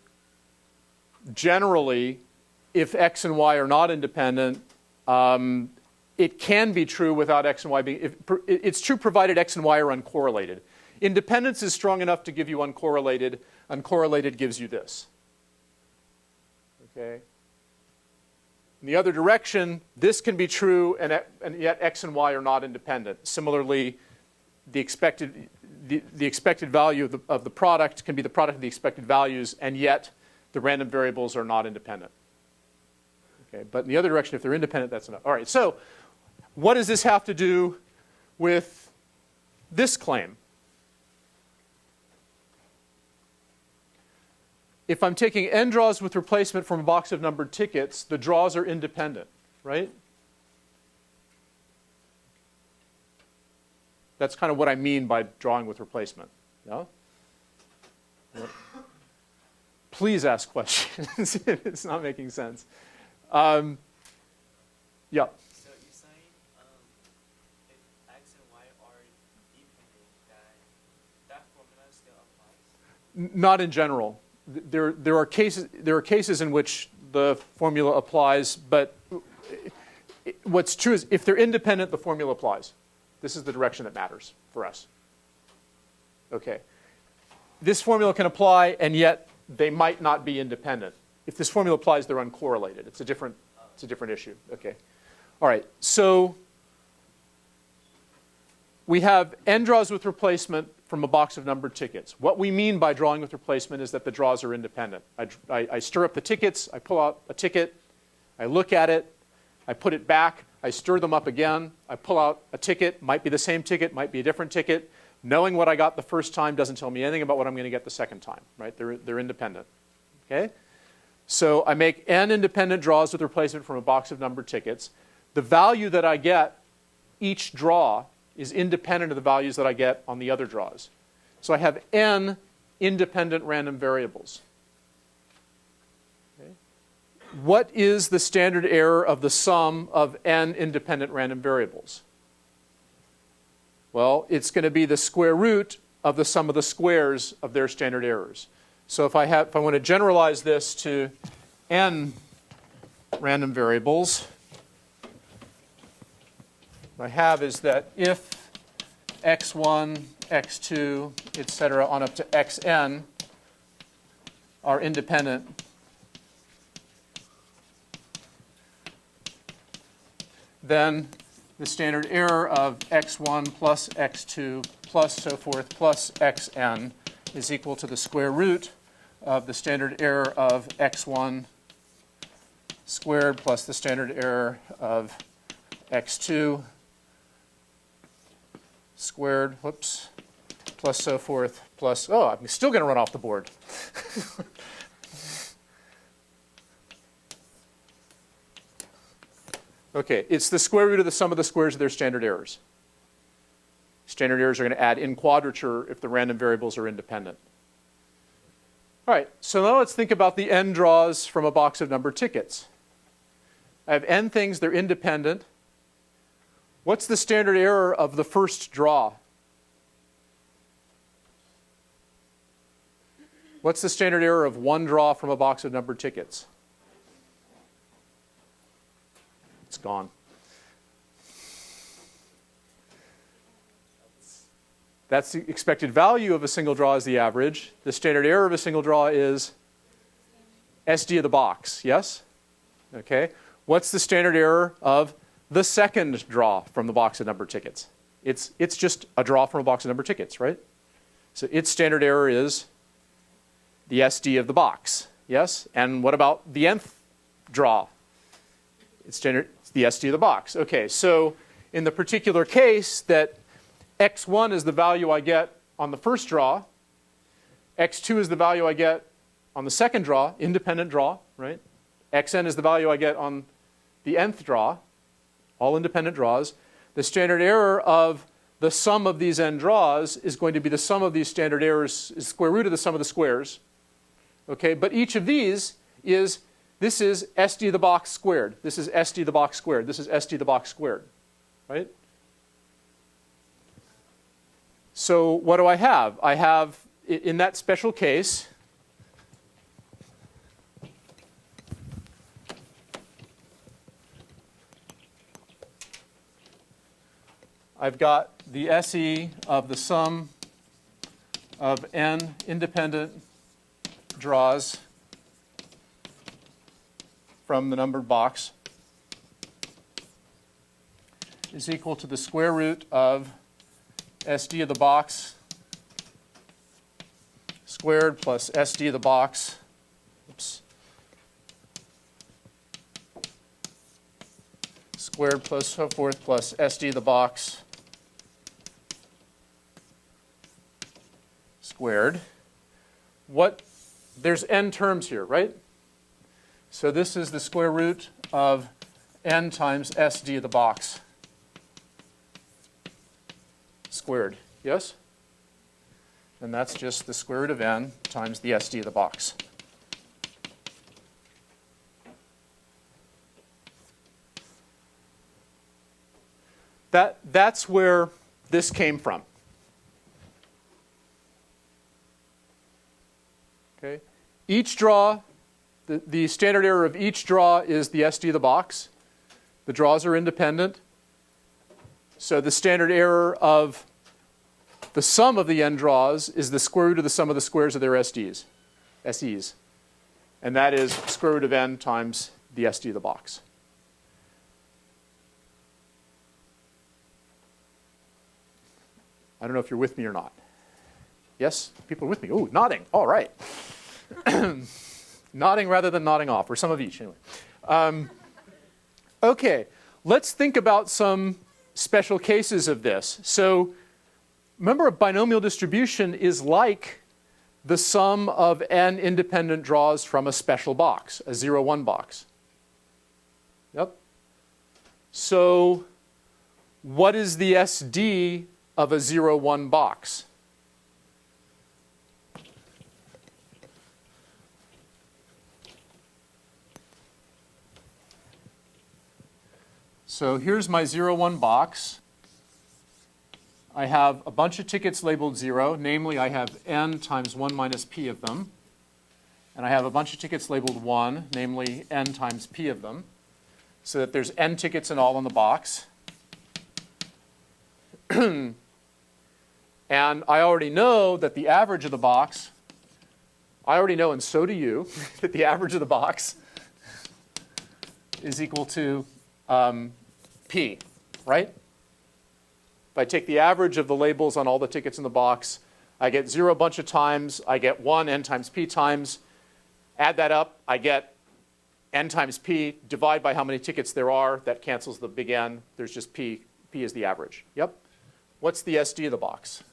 generally if x and y are not independent. it can be true without x and y being, it's true provided x and y are uncorrelated. Independence is strong enough to give you uncorrelated. Uncorrelated gives you this. Okay. In the other direction, this can be true, and yet x and y are not independent. Similarly, the expected value of the product can be the product of the expected values, and yet the random variables are not independent. Okay. But in the other direction, if they're independent, that's enough. All right. So what does this have to do with this claim? If I'm taking n draws with replacement from a box of numbered tickets, the draws are independent, right? That's kind of what I mean by drawing with replacement. Yeah? Please ask questions if it's not making sense. Yeah. So you're saying if x and y are dependent, that formula still applies? Not in general. There are cases in which the formula applies, but what's true is if they're independent, the formula applies. This is the direction that matters for us. Okay. This formula can apply, and yet they might not be independent. If this formula applies, they're uncorrelated. It's a different issue. Okay. All right. So we have n draws with replacement from a box of numbered tickets. What we mean by drawing with replacement is that the draws are independent. I stir up the tickets, I pull out a ticket, I look at it, I put it back, I stir them up again, I pull out a ticket, might be the same ticket, might be a different ticket. Knowing what I got the first time doesn't tell me anything about what I'm going to get the second time, right? They're independent. Okay? So I make n independent draws with replacement from a box of numbered tickets. The value that I get each draw is independent of the values that I get on the other draws. So I have n independent random variables. Okay. What is the standard error of the sum of n independent random variables? Well, it's going to be the square root of the sum of the squares of their standard errors. So if I want to generalize this to n random variables, what I have is that if x1, x2, etc., on up to xn are independent, then the standard error of x1 plus x2 plus so forth plus xn is equal to the square root of the standard error of x1 squared plus the standard error of x2 squared, whoops, plus so forth, plus, oh, I'm still going to run off the board. Okay, it's the square root of the sum of the squares of their standard errors. Standard errors are going to add in quadrature if the random variables are independent. All right, so now let's think about the n draws from a box of numbered tickets. I have n things, they're independent. What's the standard error of the first draw? What's the standard error of one draw from a box of numbered tickets? It's gone. That's the expected value of a single draw is the average. The standard error of a single draw is SD of the box, yes? Okay. What's the standard error of the second draw from the box of numbered tickets? It's just a draw from a box of numbered tickets, right? So its standard error is the SD of the box, yes? And what about the nth draw? It's the SD of the box. Okay, so in the particular case that x1 is the value I get on the first draw, x2 is the value I get on the second draw, independent draw, right? xn is the value I get on the nth draw, all independent draws. The standard error of the sum of these n draws is going to be the sum of these standard errors, is square root of the sum of the squares. Okay, but each of these is, this is SD of the box squared. This is SD of the box squared. This is SD of the box squared, right? So what do I have? I have, in that special case, I've got the SE of the sum of n independent draws from the numbered box is equal to the square root of SD of the box squared plus SD of the box, squared plus so forth plus SD of the box squared. There's n terms here, right? So this is the square root of n times SD of the box squared, yes? And that's just the square root of n times the SD of the box. That's where this came from. Okay? Each draw, the standard error of each draw is the SD of the box. The draws are independent. So the standard error of the sum of the n draws is the square root of the sum of the squares of their SEs. And that is square root of n times the SD of the box. I don't know if you're with me or not. Yes? People are with me. Ooh, nodding. All right. Nodding rather than nodding off, or some of each, anyway. Okay, let's think about some special cases of this. So remember, a binomial distribution is like the sum of n independent draws from a special box, a 0, 1 box. Yep. So what is the SD of a 0, 1 box? So here's my 0, 1 box. I have a bunch of tickets labeled 0. Namely, I have n times 1 minus p of them. And I have a bunch of tickets labeled 1, namely n times p of them. So that there's n tickets in all in the box. And I already know that the average of the box, I already know, and so do you, that the average of the box is equal to P, right? If I take the average of the labels on all the tickets in the box, I get 0 a bunch of times, I get 1 n times p times. Add that up, I get n times p, divide by how many tickets there are, that cancels the big N. There's just p. P is the average. Yep. What's the SD of the box?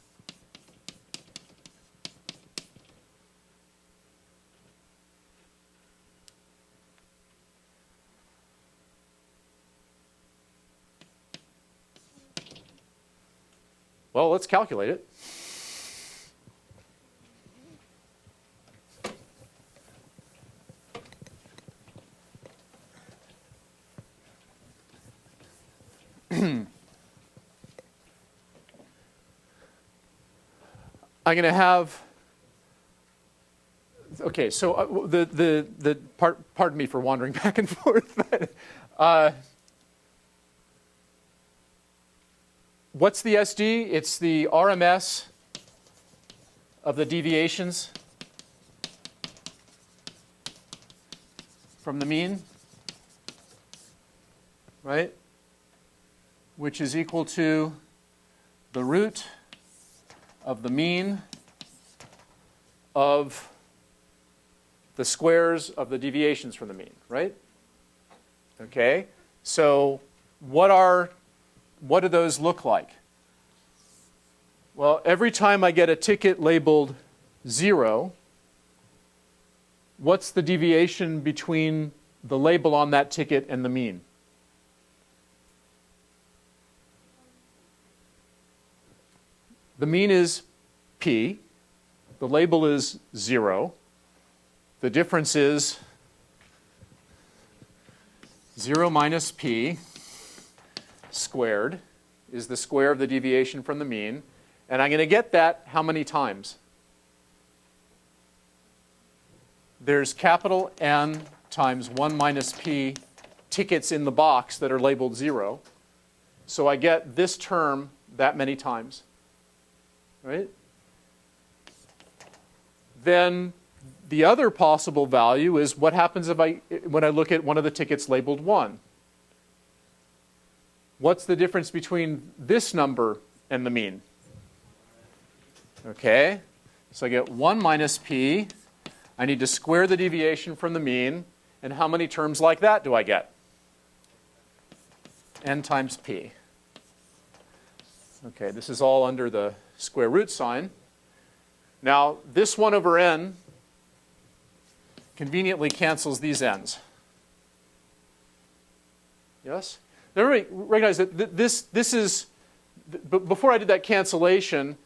Well, let's calculate it. I'm going to have, okay, so pardon me for wandering back and forth, but what's the SD? It's the RMS of the deviations from the mean, right? Which is equal to the root of the mean of the squares of the deviations from the mean, right? Okay, so what do those look like? Well, every time I get a ticket labeled 0, what's the deviation between the label on that ticket and the mean? The mean is P. The label is 0. The difference is 0 minus P squared is the square of the deviation from the mean. And I'm going to get that how many times? There's capital N times 1 minus P tickets in the box that are labeled 0. So I get this term that many times, right? Then the other possible value is what happens when I look at one of the tickets labeled 1. What's the difference between this number and the mean? Okay, so I get 1 minus p. I need to square the deviation from the mean. And how many terms like that do I get? N times p. Okay, this is all under the square root sign. Now, this 1 over n conveniently cancels these n's. Yes? Now, everybody recognize that this is, before I did that cancellation,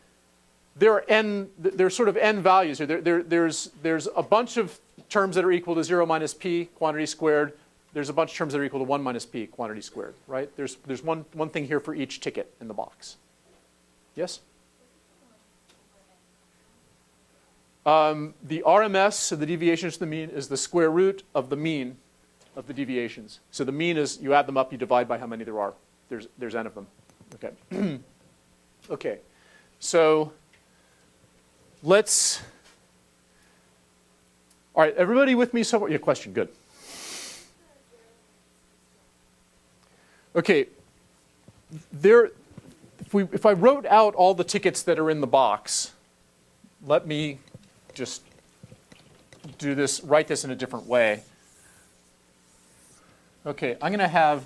there's sort of n values here. There's a bunch of terms that are equal to 0 minus p quantity squared. There's a bunch of terms that are equal to 1 minus p quantity squared, right? There's one thing here for each ticket in the box. Yes? The RMS, so the deviations to the mean, is the square root of the mean of the deviations. So the mean is, you add them up, you divide by how many there are. There's n of them. Okay. Okay. So let's, all right, everybody with me so far? Yeah, question, good. Okay, if I wrote out all the tickets that are in the box, let me just do this, write this in a different way. Okay, I'm going to have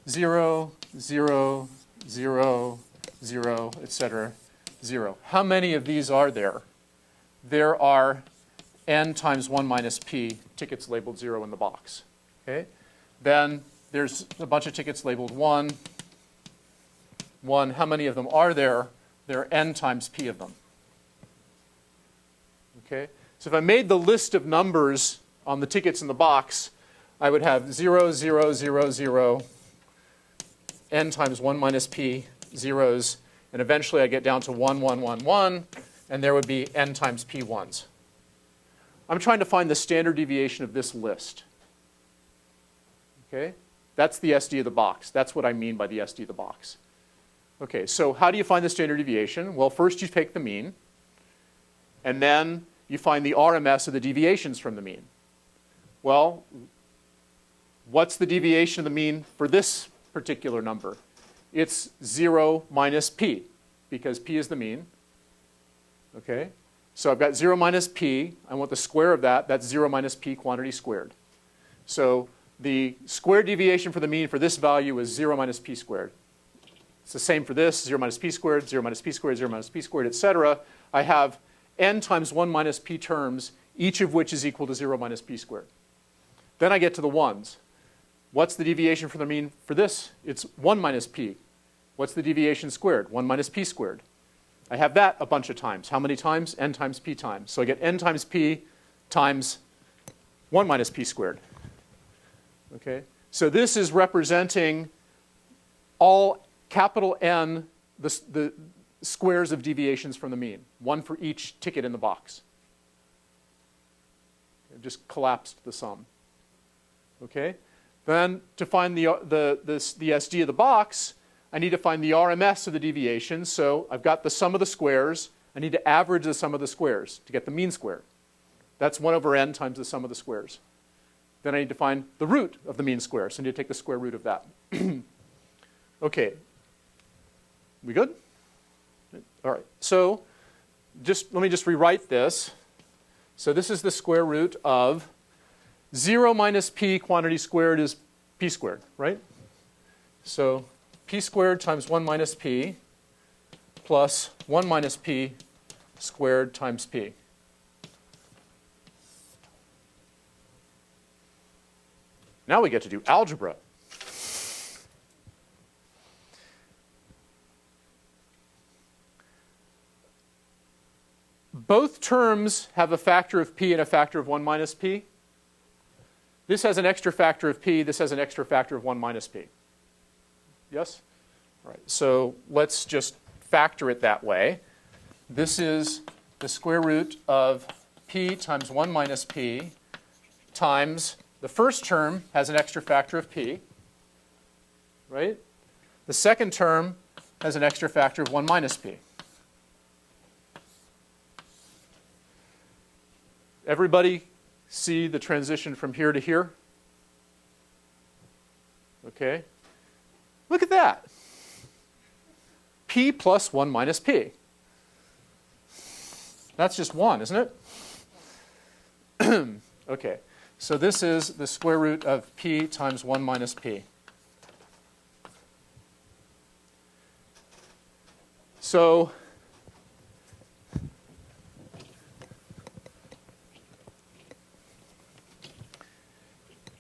0, 0, 0, 0, etc., 0. How many of these are there? There are n times 1 minus p tickets labeled 0 in the box. Okay? Then there's a bunch of tickets labeled 1. 1. How many of them are there? There are n times p of them. Okay? So if I made the list of numbers on the tickets in the box, I would have 0, 0, 0, 0, n times 1 minus p, zeros, and eventually I get down to 1, 1, 1, 1, and there would be n times p ones. I'm trying to find the standard deviation of this list. Okay? That's the SD of the box. That's what I mean by the SD of the box. Okay, so how do you find the standard deviation? Well, first you take the mean, and then you find the RMS of the deviations from the mean. Well, what's the deviation of the mean for this particular number? It's 0 minus p, because p is the mean. Okay? So I've got 0 minus p. I want the square of that. That's 0 minus p quantity squared. So the square deviation for the mean for this value is 0 minus p squared. It's the same for this, 0 minus p squared, 0 minus p squared, 0 minus p squared, etc. I have n times 1 minus p terms, each of which is equal to 0 minus p squared. Then I get to the ones. What's the deviation for the mean for this? It's 1 minus p. What's the deviation squared? 1 minus p squared. I have that a bunch of times. How many times? N times p times. So I get n times p times 1 minus p squared. Okay? So this is representing all capital N, the squares of deviations from the mean. One for each ticket in the box. I've just collapsed the sum. Okay? Then to find the SD of the box, I need to find the RMS of the deviation. So I've got the sum of the squares. I need to average the sum of the squares to get the mean square. That's 1 over n times the sum of the squares. Then I need to find the root of the mean square. So I need to take the square root of that. Okay. We good? All right. So let me just rewrite this. So this is the square root of 0 minus p quantity squared is p squared, right? So p squared times 1 minus p plus 1 minus p squared times p. Now we get to do algebra. Both terms have a factor of p and a factor of 1 minus p. This has an extra factor of p. This has an extra factor of 1 minus p. Yes? All right. So let's just factor it that way. This is the square root of p times 1 minus p times the first term has an extra factor of p. Right? The second term has an extra factor of 1 minus p. Everybody see the transition from here to here? Okay. Look at that. P plus 1 minus p. That's just 1, isn't it? Okay. So this is the square root of p times 1 minus p. So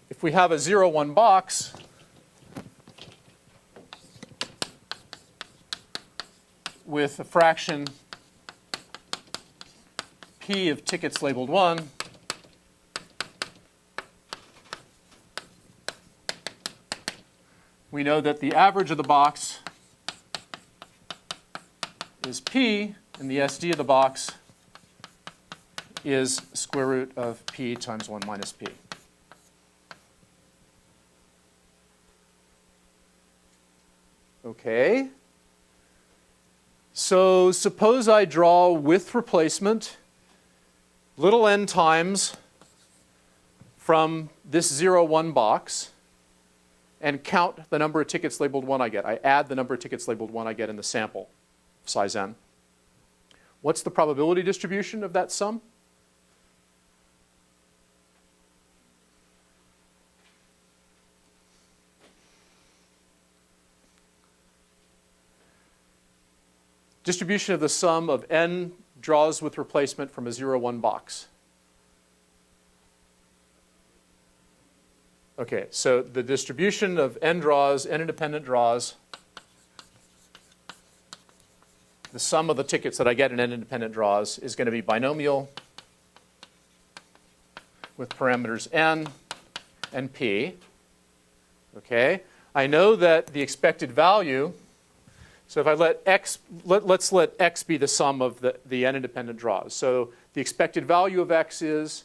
if we have a 0, 1 box, with a fraction p of tickets labeled 1, we know that the average of the box is p, and the SD of the box is square root of p times 1 minus p. Okay. So suppose I draw with replacement little n times from this 0, 1 box and count the number of tickets labeled 1 I get. I add the number of tickets labeled 1 I get in the sample, size n. What's the probability distribution of that sum? Distribution of the sum of n draws with replacement from a 0, 1 box. Okay, so the distribution of n draws, n independent draws, the sum of the tickets that I get in n independent draws is going to be binomial with parameters n and p. Okay, I know that the expected value, so if I let x, let's let x be the sum of the n independent draws. So the expected value of x is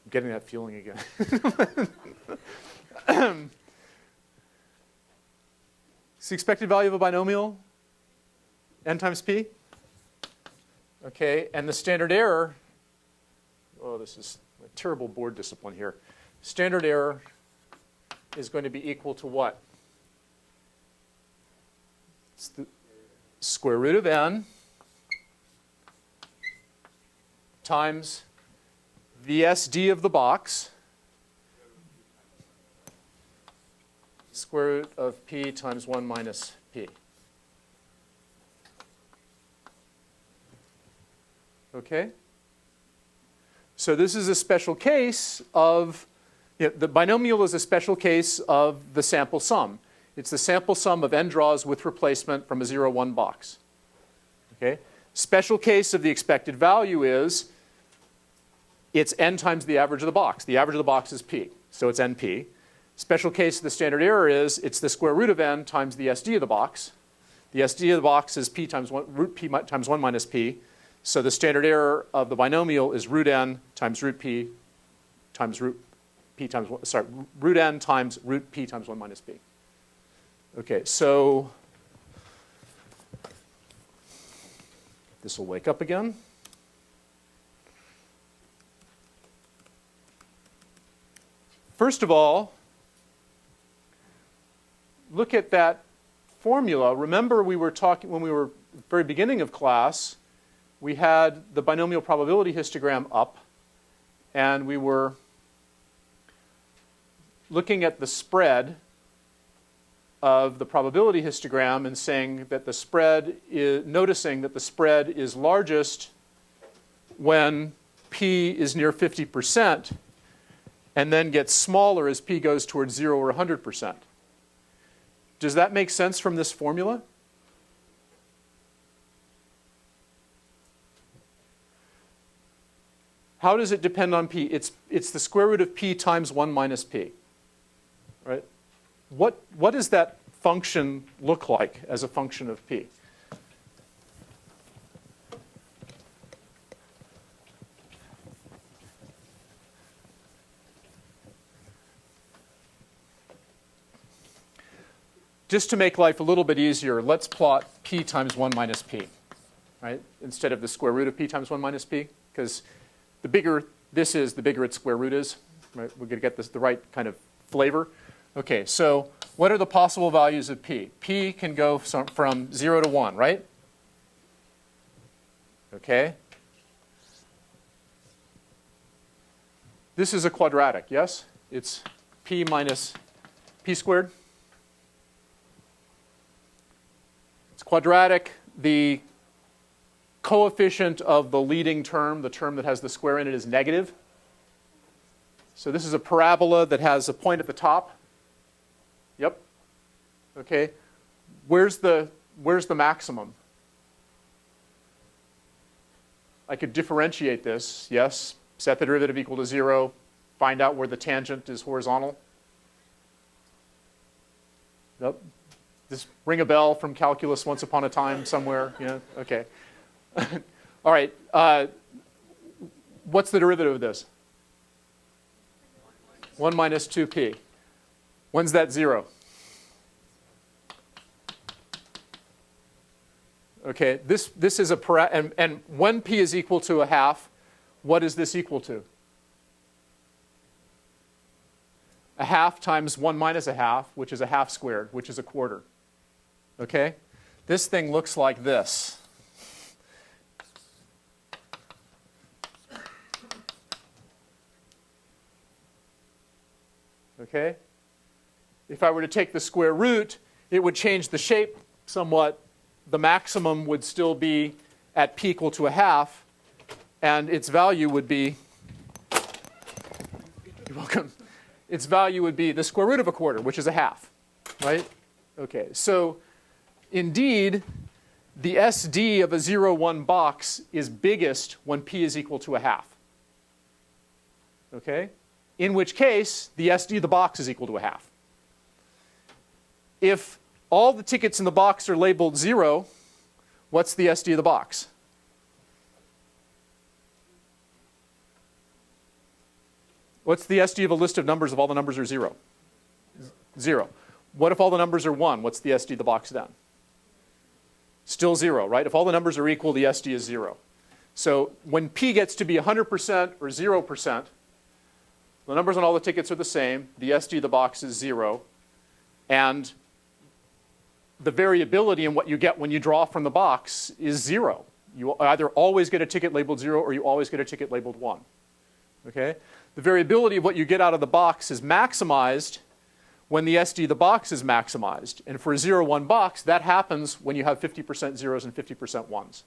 I'm getting that feeling again. It's the expected value of a binomial, n times p. Okay, and the standard error, oh, this is a terrible board discipline here. Standard error is going to be equal to what? It's the square root of n times the SD of the box, square root of p times 1 minus p. Okay? So this is a special case of, the binomial is a special case of the sample sum. It's the sample sum of n draws with replacement from a 0, 1 box. Okay? Special case of the expected value is it's n times the average of the box. The average of the box is p, so it's np. Special case of the standard error is it's the square root of n times the SD of the box. The SD of the box is p times 1, root p times 1 minus p. So the standard error of the binomial is root n times root p times root p times 1, sorry, root n times root p times 1 minus p. Okay, so this will wake up again. First of all, look at that formula. Remember we were talking, when we were at the very beginning of class, we had the binomial probability histogram up, and we were looking at the spread of the probability histogram and saying that the spread is, noticing that the spread is largest when p is near 50%, and then gets smaller as p goes towards 0 or 100%. Does that make sense from this formula? How does it depend on p? It's the square root of p times 1 minus p. Right? What is that function look like as a function of p? Just to make life a little bit easier, let's plot p times 1 minus p, right? Instead of the square root of p times 1 minus p, because the bigger this is, the bigger its square root is. Right? We're going to get the right kind of flavor. Okay, so what are the possible values of p? P can go from 0 to 1, right? Okay. This is a quadratic, yes? It's p minus p squared. It's quadratic. The coefficient of the leading term, the term that has the square in it, is negative. So this is a parabola that has a point at the top. Yep. Okay. Where's the maximum? I could differentiate this. Yes. Set the derivative equal to 0. Find out where the tangent is horizontal. Yep. Just ring a bell from calculus once upon a time somewhere. Yeah. Okay. All right. What's the derivative of this? 1 minus 2p. When's that 0? Okay, this is a and when p is equal to a half, what is this equal to? A half times 1 minus a half, which is a half squared, which is a quarter. Okay? This thing looks like this. Okay? If I were to take the square root, it would change the shape somewhat. The maximum would still be at p equal to a half, and its value would be, you're welcome, its value would be the square root of a quarter, which is a half, right? Okay, so indeed, the SD of a 0, 1 box is biggest when p is equal to a half. Okay? In which case, the SD of the box is equal to a half. If all the tickets in the box are labeled 0, what's the SD of the box? What's the SD of a list of numbers if all the numbers are 0? 0. What if all the numbers are 1? What's the SD of the box then? Still 0, right? If all the numbers are equal, the SD is 0. So when p gets to be 100% or 0%, the numbers on all the tickets are the same. The SD of the box is 0. And the variability in what you get when you draw from the box is 0. You either always get a ticket labeled 0 or you always get a ticket labeled 1. Okay? The variability of what you get out of the box is maximized when the SD of the box is maximized. And for a 0, 1 box, that happens when you have 50% zeros and 50% ones.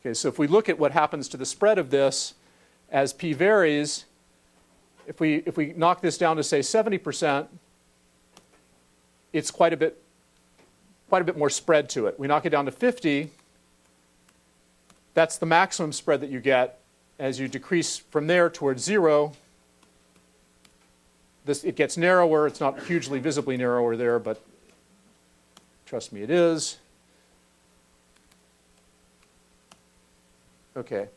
Okay, so if we look at what happens to the spread of this as p varies, if we knock this down to, say, 70%, it's quite a bit more spread to it. We knock it down to 50, that's the maximum spread that you get. As you decrease from there towards 0, it gets narrower. It's not hugely visibly narrower there, but trust me, it is. Okay.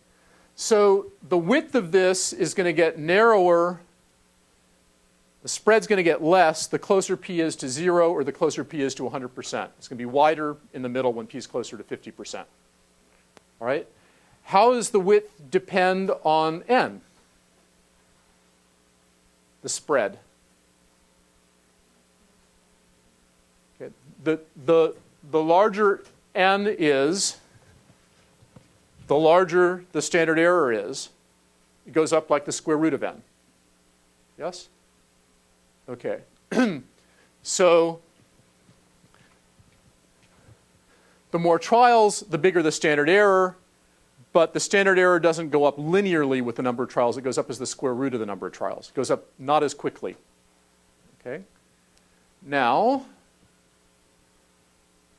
So the width of this is going to get narrower. The spread's going to get less the closer p is to 0 or the closer p is to 100%. It's going to be wider in the middle when p is closer to 50%. All right? How does the width depend on n? The spread. Okay. The larger n is, the larger the standard error is. It goes up like the square root of n. Yes? Okay. So the more trials, the bigger the standard error. But the standard error doesn't go up linearly with the number of trials. It goes up as the square root of the number of trials. It goes up not as quickly. Okay? Now,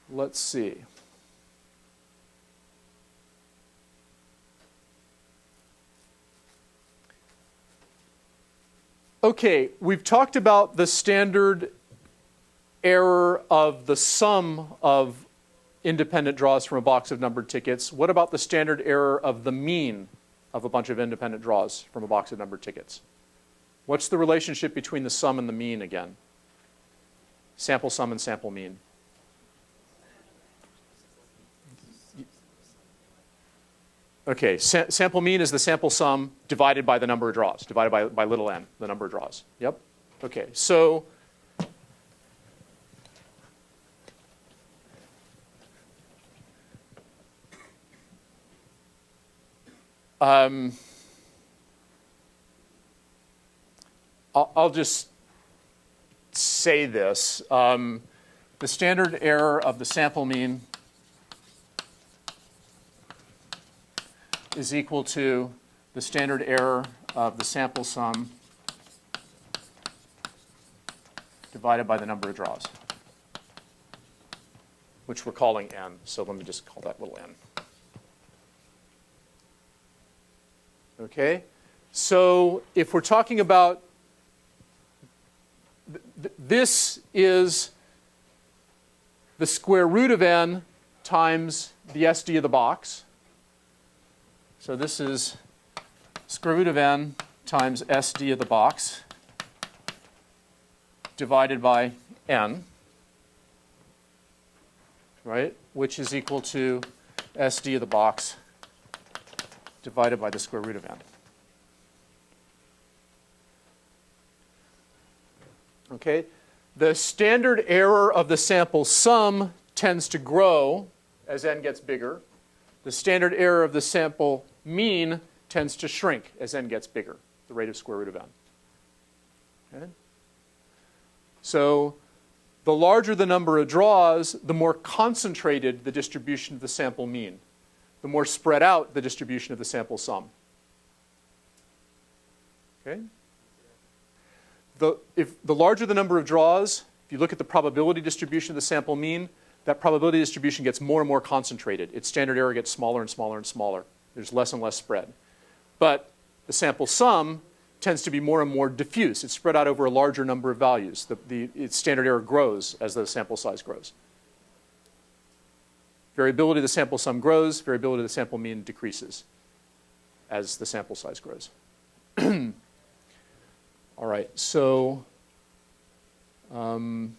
let's see. Okay, we've talked about the standard error of the sum of independent draws from a box of numbered tickets. What about the standard error of the mean of a bunch of independent draws from a box of numbered tickets? What's the relationship between the sum and the mean again? Sample sum and sample mean. Okay, sample mean is the sample sum divided by the number of draws, divided by little n, the number of draws. Yep. Okay, so I'll just say this. The standard error of the sample mean is equal to the standard error of the sample sum divided by the number of draws, which we're calling n. So let me just call that little n. Okay? So if we're talking about this is the square root of n times the SD of the box. So this is square root of n times SD of the box divided by n, right? Which is equal to SD of the box divided by the square root of n. Okay? The standard error of the sample sum tends to grow as n gets bigger. The standard error of the sample mean tends to shrink as n gets bigger, the rate of square root of n. Okay? So the larger the number of draws, the more concentrated the distribution of the sample mean, the more spread out the distribution of the sample sum. Okay? If the larger the number of draws, if you look at the probability distribution of the sample mean, that probability distribution gets more and more concentrated. Its standard error gets smaller and smaller and smaller. There's less and less spread. But the sample sum tends to be more and more diffuse. It's spread out over a larger number of values. Its standard error grows as the sample size grows. Variability of the sample sum grows. Variability of the sample mean decreases as the sample size grows. All right, so the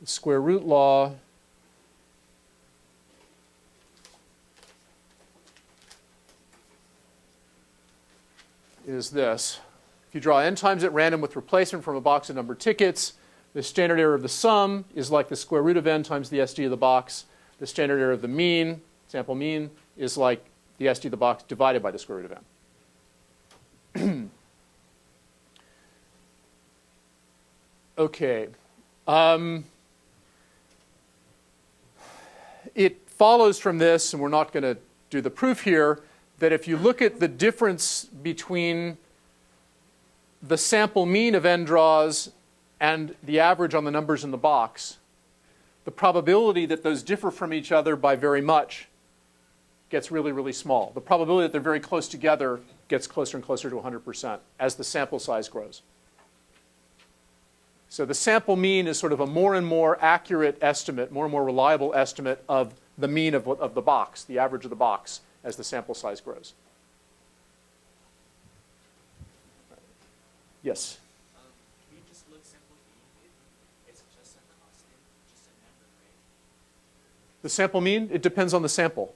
square root law is this. If you draw n times at random with replacement from a box of numbered tickets, the standard error of the sum is like the square root of n times the SD of the box. The standard error of the mean, sample mean, is like the SD of the box divided by the square root of n. Okay. It follows from this, and we're not going to do the proof here, that if you look at the difference between the sample mean of n draws and the average on the numbers in the box, the probability that those differ from each other by very much gets really, really small. The probability that they're very close together gets closer and closer to 100% as the sample size grows. So the sample mean is sort of a more and more accurate estimate, more and more reliable estimate of the mean of the box, the average of the box, as the sample size grows. Yes? Can you just look simple mean? It's just a constant, just a number, right? The sample mean, it depends on the sample.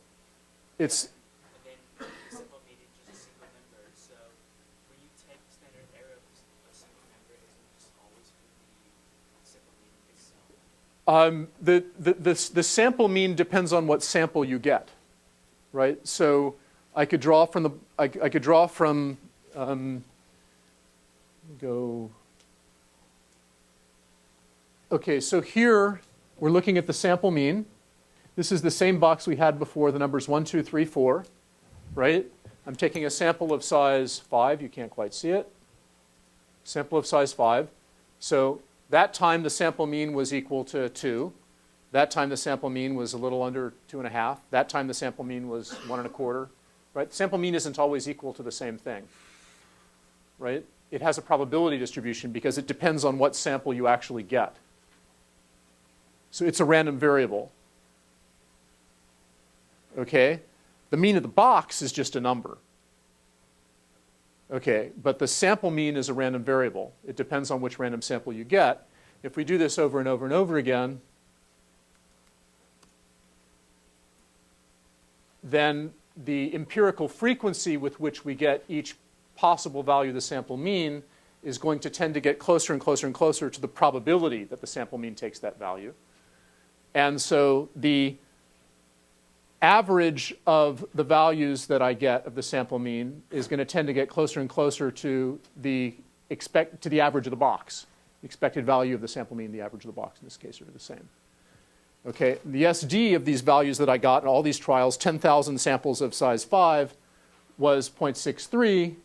It's And then simple mean is just a single number. So when you take standard error of a single number, isn't it just always for the simple mean itself? the sample mean depends on what sample you get, right? So I could draw from the I could draw from go. Okay, so here we're looking at the sample mean. This is the same box we had before, the numbers 1, 2, 3, 4, right? I'm taking a sample of size 5. You can't quite see it. Sample of size 5. So that time the sample mean was equal to 2. That time the sample mean was a little under 2.5. That time the sample mean was 1.25. Right? The sample mean isn't always equal to the same thing. Right? it has a probability distribution because it depends on what sample you actually get. So it's a random variable. Okay? The mean of the box is just a number. Okay, but the sample mean is a random variable. It depends on which random sample you get. If we do this over and over and over again, then the empirical frequency with which we get each possible value of the sample mean is going to tend to get closer and closer and closer to the probability that the sample mean takes that value. And so the average of the values that I get of the sample mean is going to tend to get closer and closer to the average of the box. The expected value of the sample mean and the average of the box in this case are the same. Okay, the SD of these values that I got in all these trials, 10,000 samples of size 5, was 0.63.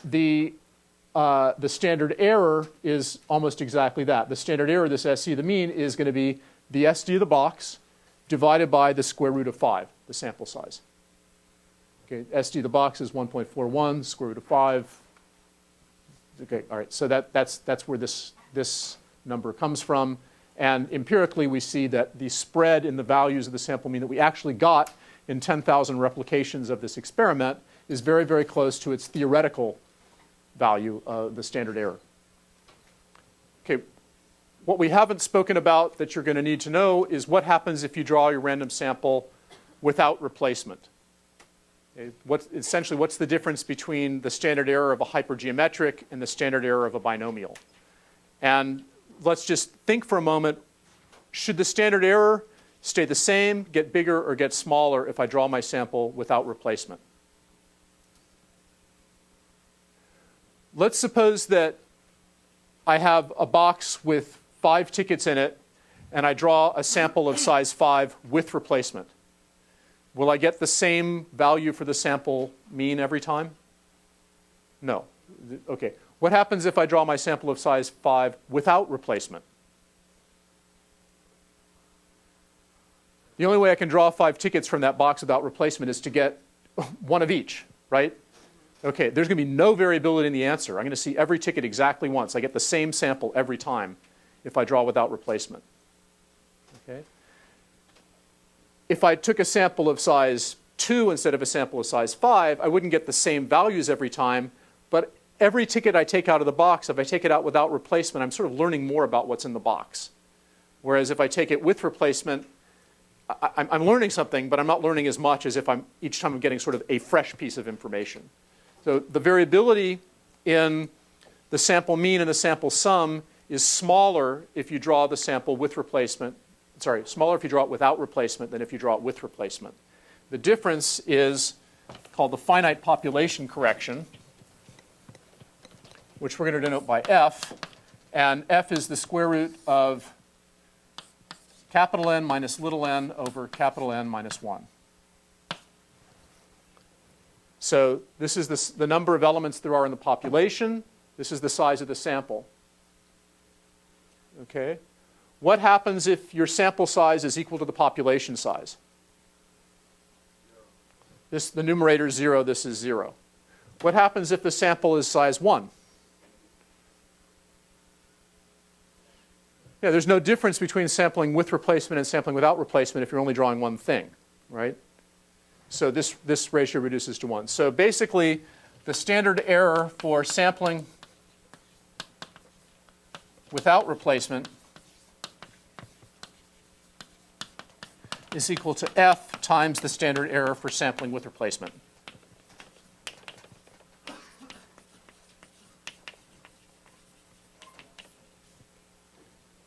The standard error is almost exactly that. The standard error, this SC, the mean, is going to be the SD of the box divided by the square root of 5, the sample size. Okay, SD of the box is 1.41, square root of 5. Okay, all right, so that's where this number comes from. And empirically, we see that the spread in the values of the sample mean that we actually got in 10,000 replications of this experiment is very, very close to its theoretical value of the standard error. Okay, what we haven't spoken about that you're going to need to know is what happens if you draw your random sample without replacement. Okay, essentially, what's the difference between the standard error of a hypergeometric and the standard error of a binomial? And let's just think for a moment, should the standard error stay the same, get bigger, or get smaller if I draw my sample without replacement? Let's suppose that I have a box with 5 tickets in it, and I draw a sample of size 5 with replacement. Will I get the same value for the sample mean every time? No. Okay. What happens if I draw my sample of size 5 without replacement? The only way I can draw 5 tickets from that box without replacement is to get one of each, right? Okay, there's going to be no variability in the answer. I'm going to see every ticket exactly once. I get the same sample every time if I draw without replacement. Okay? If I took a sample of size 2 instead of a sample of size 5, I wouldn't get the same values every time, but every ticket I take out of the box, if I take it out without replacement, I'm sort of learning more about what's in the box. Whereas if I take it with replacement, I'm learning something, but I'm not learning as much as if each time I'm getting sort of a fresh piece of information. So the variability in the sample mean and the sample sum is smaller if you draw the sample with replacement. Sorry, smaller if you draw it without replacement than if you draw it with replacement. The difference is called the finite population correction, which we're going to denote by F. And F is the square root of capital N minus little n over capital N minus 1. So this is the number of elements there are in the population. This is the size of the sample. Okay? What happens if your sample size is equal to the population size? The numerator is 0, this is 0. What happens if the sample is size 1? Yeah, there's no difference between sampling with replacement and sampling without replacement if you're only drawing one thing, right? So this ratio reduces to 1. So basically, the standard error for sampling without replacement is equal to F times the standard error for sampling with replacement.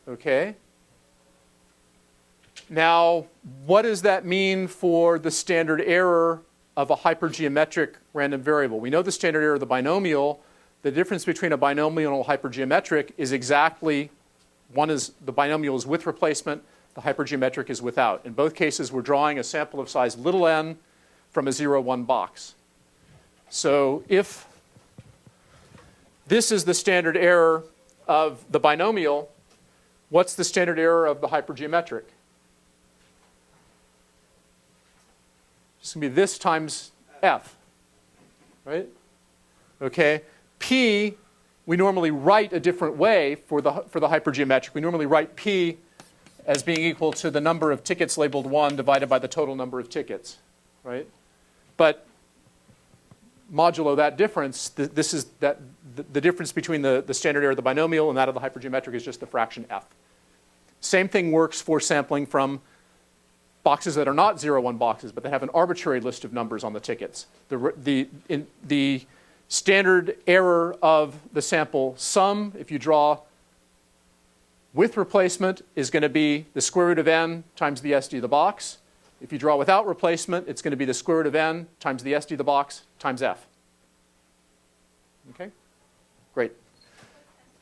Okay. Now, what does that mean for the standard error of a hypergeometric random variable? We know the standard error of the binomial. The difference between a binomial and a hypergeometric is exactly, one is the binomial is with replacement, the hypergeometric is without. In both cases, we're drawing a sample of size little n from a 0, 1 box. So if this is the standard error of the binomial, what's the standard error of the hypergeometric? It's going to be this times F, right? Okay? P, we normally write a different way for the hypergeometric. We normally write P as being equal to the number of tickets labeled 1 divided by the total number of tickets, right? But modulo that difference, this is that the difference between the standard error of the binomial and that of the hypergeometric is just the fraction f. Same thing works for sampling from boxes that are not 0, 1 boxes, but that have an arbitrary list of numbers on the tickets. The standard error of the sample sum, if you draw with replacement, is going to be the square root of n times the SD of the box. If you draw without replacement, it's going to be the square root of n times the SD of the box times f. Okay?